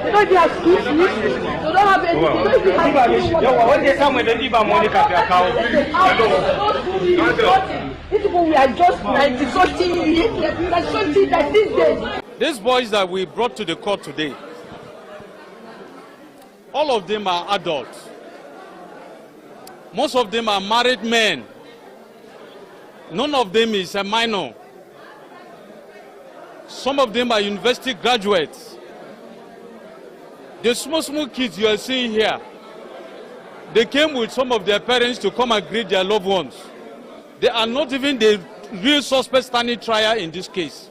They don't even have school fees. They don't have anything. They don't even have these people, we are just 90-something like these days. These boys that we brought to the court today, all of them are adults. Most of them are married men. None of them is a minor. Some of them are university graduates. The small kids you are seeing here, they came with some of their parents to come and greet their loved ones. They are not even the real suspect standing trial in this case.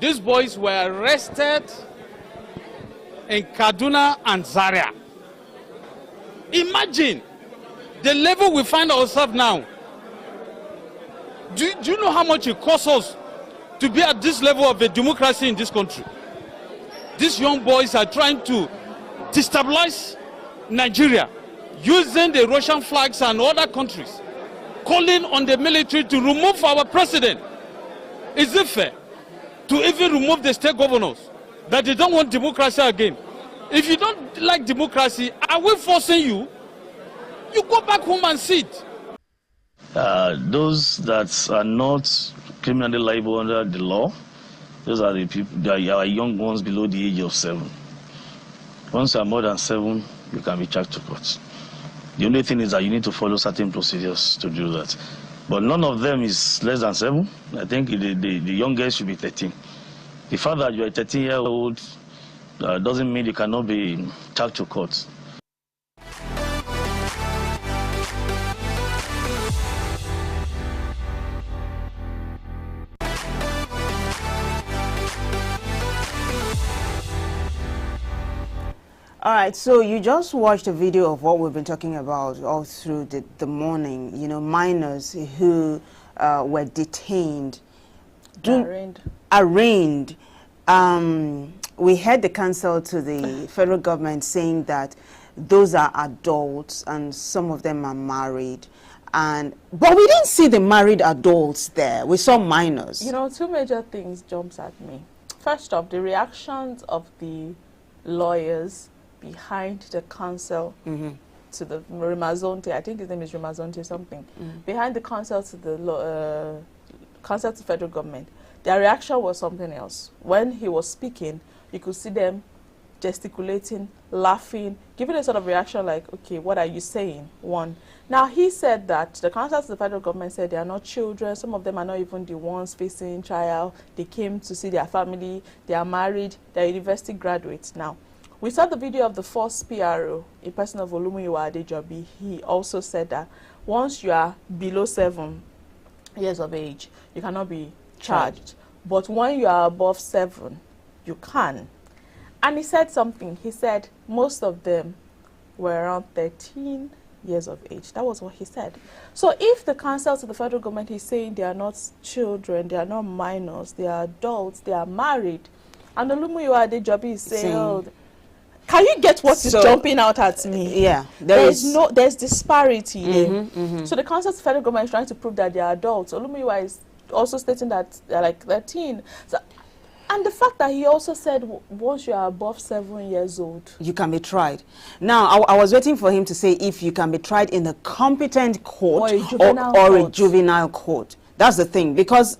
These boys were arrested in Kaduna and Zaria. Imagine the level we find ourselves now. Do you know how much it costs us to be at this level of a democracy in this country? These young boys are trying to destabilize Nigeria using the Russian flags and other countries, calling on the military to remove our president. Is it fair to even remove the state governors that they don't want democracy again? If you don't like democracy, are we forcing you? You go back home and sit. Those that are not criminally liable under the law, those are the people, they are young ones below the age of 7. Once you are more than 7, you can be charged to court. The only thing is that you need to follow certain procedures to do that. But none of them is less than 7. I think the youngest should be 13. The fact that you are a 13-year-old doesn't mean you cannot be charged to court. All right, so you just watched a video of what we've been talking about all through the morning. You know, minors who were detained, arraigned. We heard the counsel to the federal government saying that those are adults and some of them are married. But we didn't see the married adults there. We saw minors. You know, two major things jumps at me. First off, the reactions of the lawyers behind the counsel to the Ramazonte, I think his name is Ramazonte something, behind the counsel to the counsel to federal government, their reaction was something else. When he was speaking, you could see them gesticulating, laughing, giving a sort of reaction like, okay, what are you saying? One. Now, he said that the counsel to the federal government said they are not children. Some of them are not even the ones facing trial. They came to see their family. They are married. They are university graduates. Now, we saw the video of the first PRO, a person of Olumuyiwa Adejobi. He also said that once you are below 7 years of age, you cannot be charged. But when you are above 7, you can. And he said something. He said most of them were around 13 years of age. That was what he said. So if the counsel to the federal government is saying they are not children, they are not minors, they are adults, they are married, and Olumuyiwa Adejobi is saying, oh, can you get what is jumping out at me? Yeah, there's disparity there. So the counsel to the federal government is trying to prove that they are adults. Olumuyiwa is also stating that they're like 13. So, and the fact that he also said once you are above 7 years old, you can be tried. Now, I was waiting for him to say if you can be tried in a competent court or a juvenile court. That's the thing, because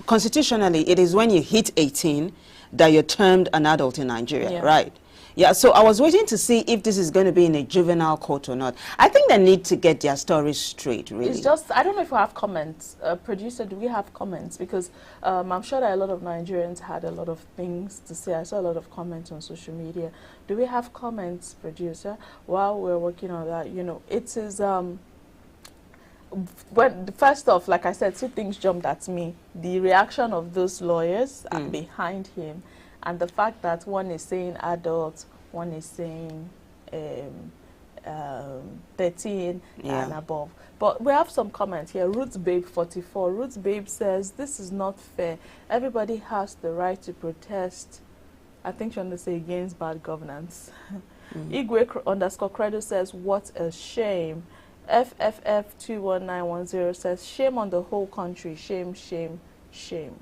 constitutionally, it is when you hit 18 that you're termed an adult in Nigeria, right? Yeah, so I was waiting to see if this is going to be in a juvenile court or not. I think they need to get their stories straight, really. It's just, I don't know if we have comments. Producer, do we have comments? Because I'm sure that a lot of Nigerians had a lot of things to say. I saw a lot of comments on social media. Do we have comments, producer? While we're working on that, you know, it is, first off, like I said, two things jumped at me. The reaction of those lawyers behind him, and the fact that one is saying adult, one is saying 13 and above. But we have some comments here. Roots Babe 44. Roots Babe says, this is not fair. Everybody has the right to protest. I think she wants to say against bad governance. Igwe_Credo says, what a shame. FFF21910 says, shame on the whole country. Shame, shame, shame.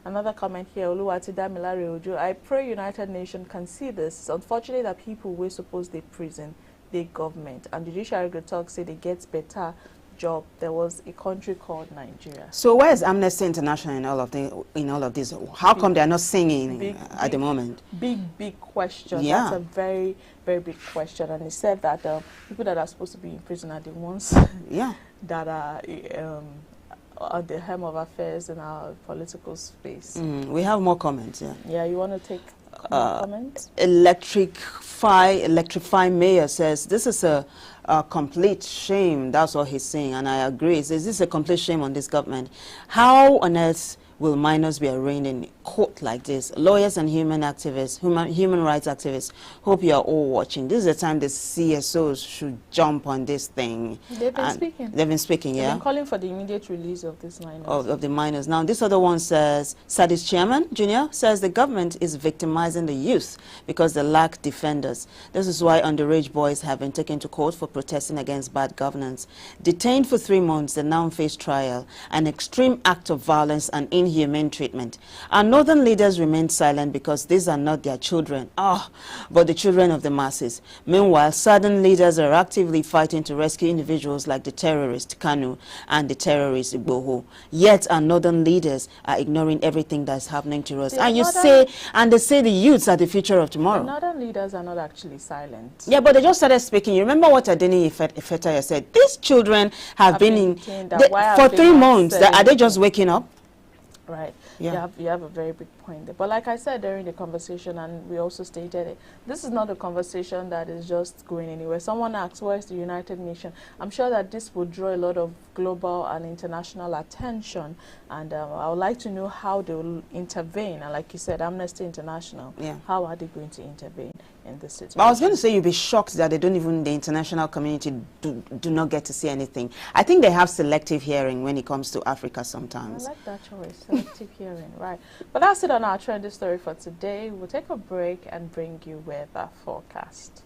Another comment here, Oluwatida Milare Ojo. I pray United Nations can see this. It's unfortunate that people were supposed they prison, the government, and judiciary talk say they get better job. There was a country called Nigeria. So where is Amnesty International in all of this? How come they are not singing at the moment? Big question. Yeah. That's a very big question. And he said that people that are supposed to be in prison are the ones that are at the helm of affairs in our political space. We have more comments. Yeah, you want to take more comments? Electrify Mayor says this is a complete shame. That's what he's saying, and I agree. He says this is a complete shame on this government. How on earth will minors be arraigned in court like this? Lawyers and human activists, human rights activists, hope you are all watching. This is the time the CSOs should jump on this thing. They've been speaking. They've been speaking, They've been calling for the immediate release of these minors. Of the minors. Now, this other one says, Sadis Chairman Jr. says the government is victimizing the youth because they lack defenders. This is why underage boys have been taken to court for protesting against bad governance. Detained for 3 months, they now face trial, an extreme act of violence and inhumane treatment. Our northern leaders remain silent because these are not their children, but the children of the masses. Meanwhile, southern leaders are actively fighting to rescue individuals like the terrorist Kanu and the terrorist Igboho. Yet our northern leaders are ignoring everything that's happening to us. And they say the youths are the future of tomorrow. The northern leaders are not actually silent. Yeah, but they just started speaking. You remember what Adeni Ifetaya said? These children have been for 3 months. Are they just waking up? Right. Yeah. You have a very big point there. But like I said during the conversation, and we also stated it, this is not a conversation that is just going anywhere. Someone asked, where is the United Nations? I'm sure that this will draw a lot of global and international attention. And I would like to know how they will intervene. And like you said, Amnesty International, how are they going to intervene in this situation? But I was going to say you'd be shocked that they don't even, the international community do not get to see anything. I think they have selective hearing when it comes to Africa sometimes. I like that choice, selective hearing, right. But that's it on our trending story for today. We'll take a break and bring you weather forecast.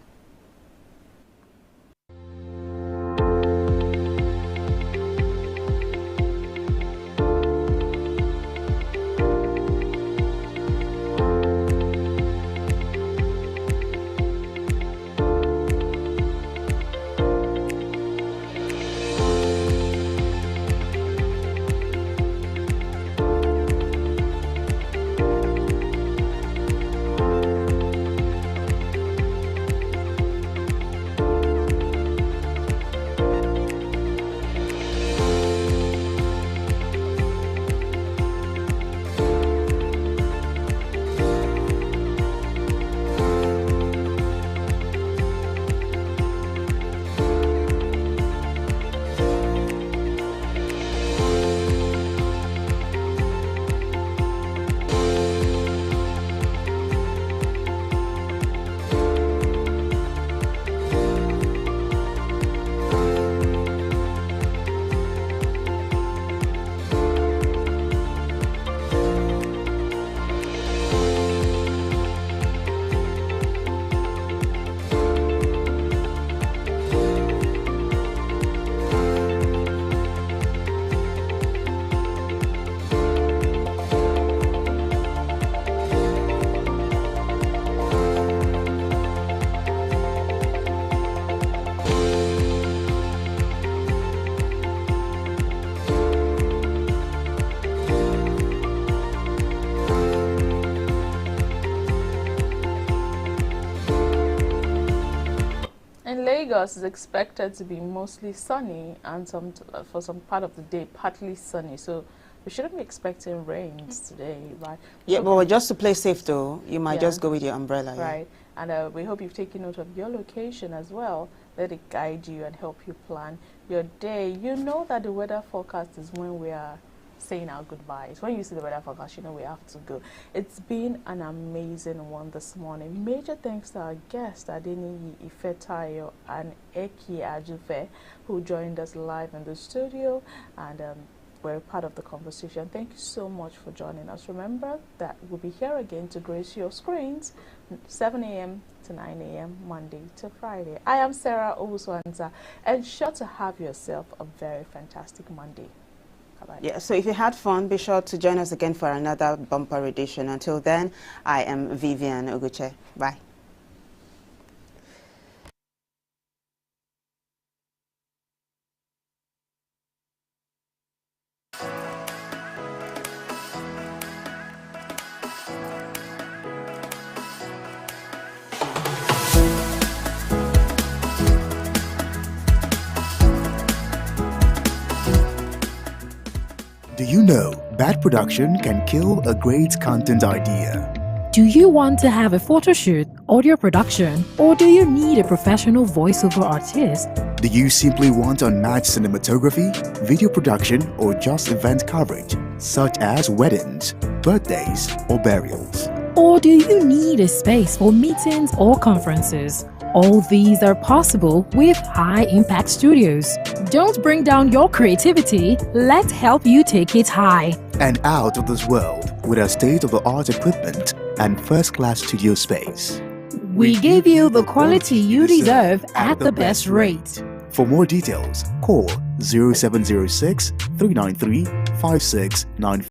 Lagos is expected to be mostly sunny and for some part of the day partly sunny, so we shouldn't be expecting rains today, right? Yeah, but just to play safe though, you might just go with your umbrella. Right, and we hope you've taken note of your location as well. Let it guide you and help you plan your day. You know that the weather forecast is when we are saying our goodbyes. When you see the weather forecast, you know we have to go. It's been an amazing one this morning. Major thanks to our guests, Adeniyi Ifetayo and Eki Ajufe, who joined us live in the studio and were part of the conversation. Thank you so much for joining us. Remember that we'll be here again to grace your screens 7 a.m. to 9 a.m. Monday to Friday. I am Sarah Owusu-Ansah, and sure to have yourself a very fantastic Monday. Bye-bye. Yeah, so if you had fun, be sure to join us again for another bumper edition. Until then, I am Vivian Oguche. Bye. Do you know bad production can kill a great content idea? Do you want to have a photo shoot, audio production, or do you need a professional voiceover artist? Do you simply want unmatched cinematography, video production, or just event coverage, such as weddings, birthdays, or burials? Or do you need a space for meetings or conferences? All these are possible with High Impact Studios. Don't bring down your creativity, let's help you take it high. And out of this world with our state-of-the-art equipment and first-class studio space. We give you the quality you deserve at the best rate. For more details, call 0706 393 5695.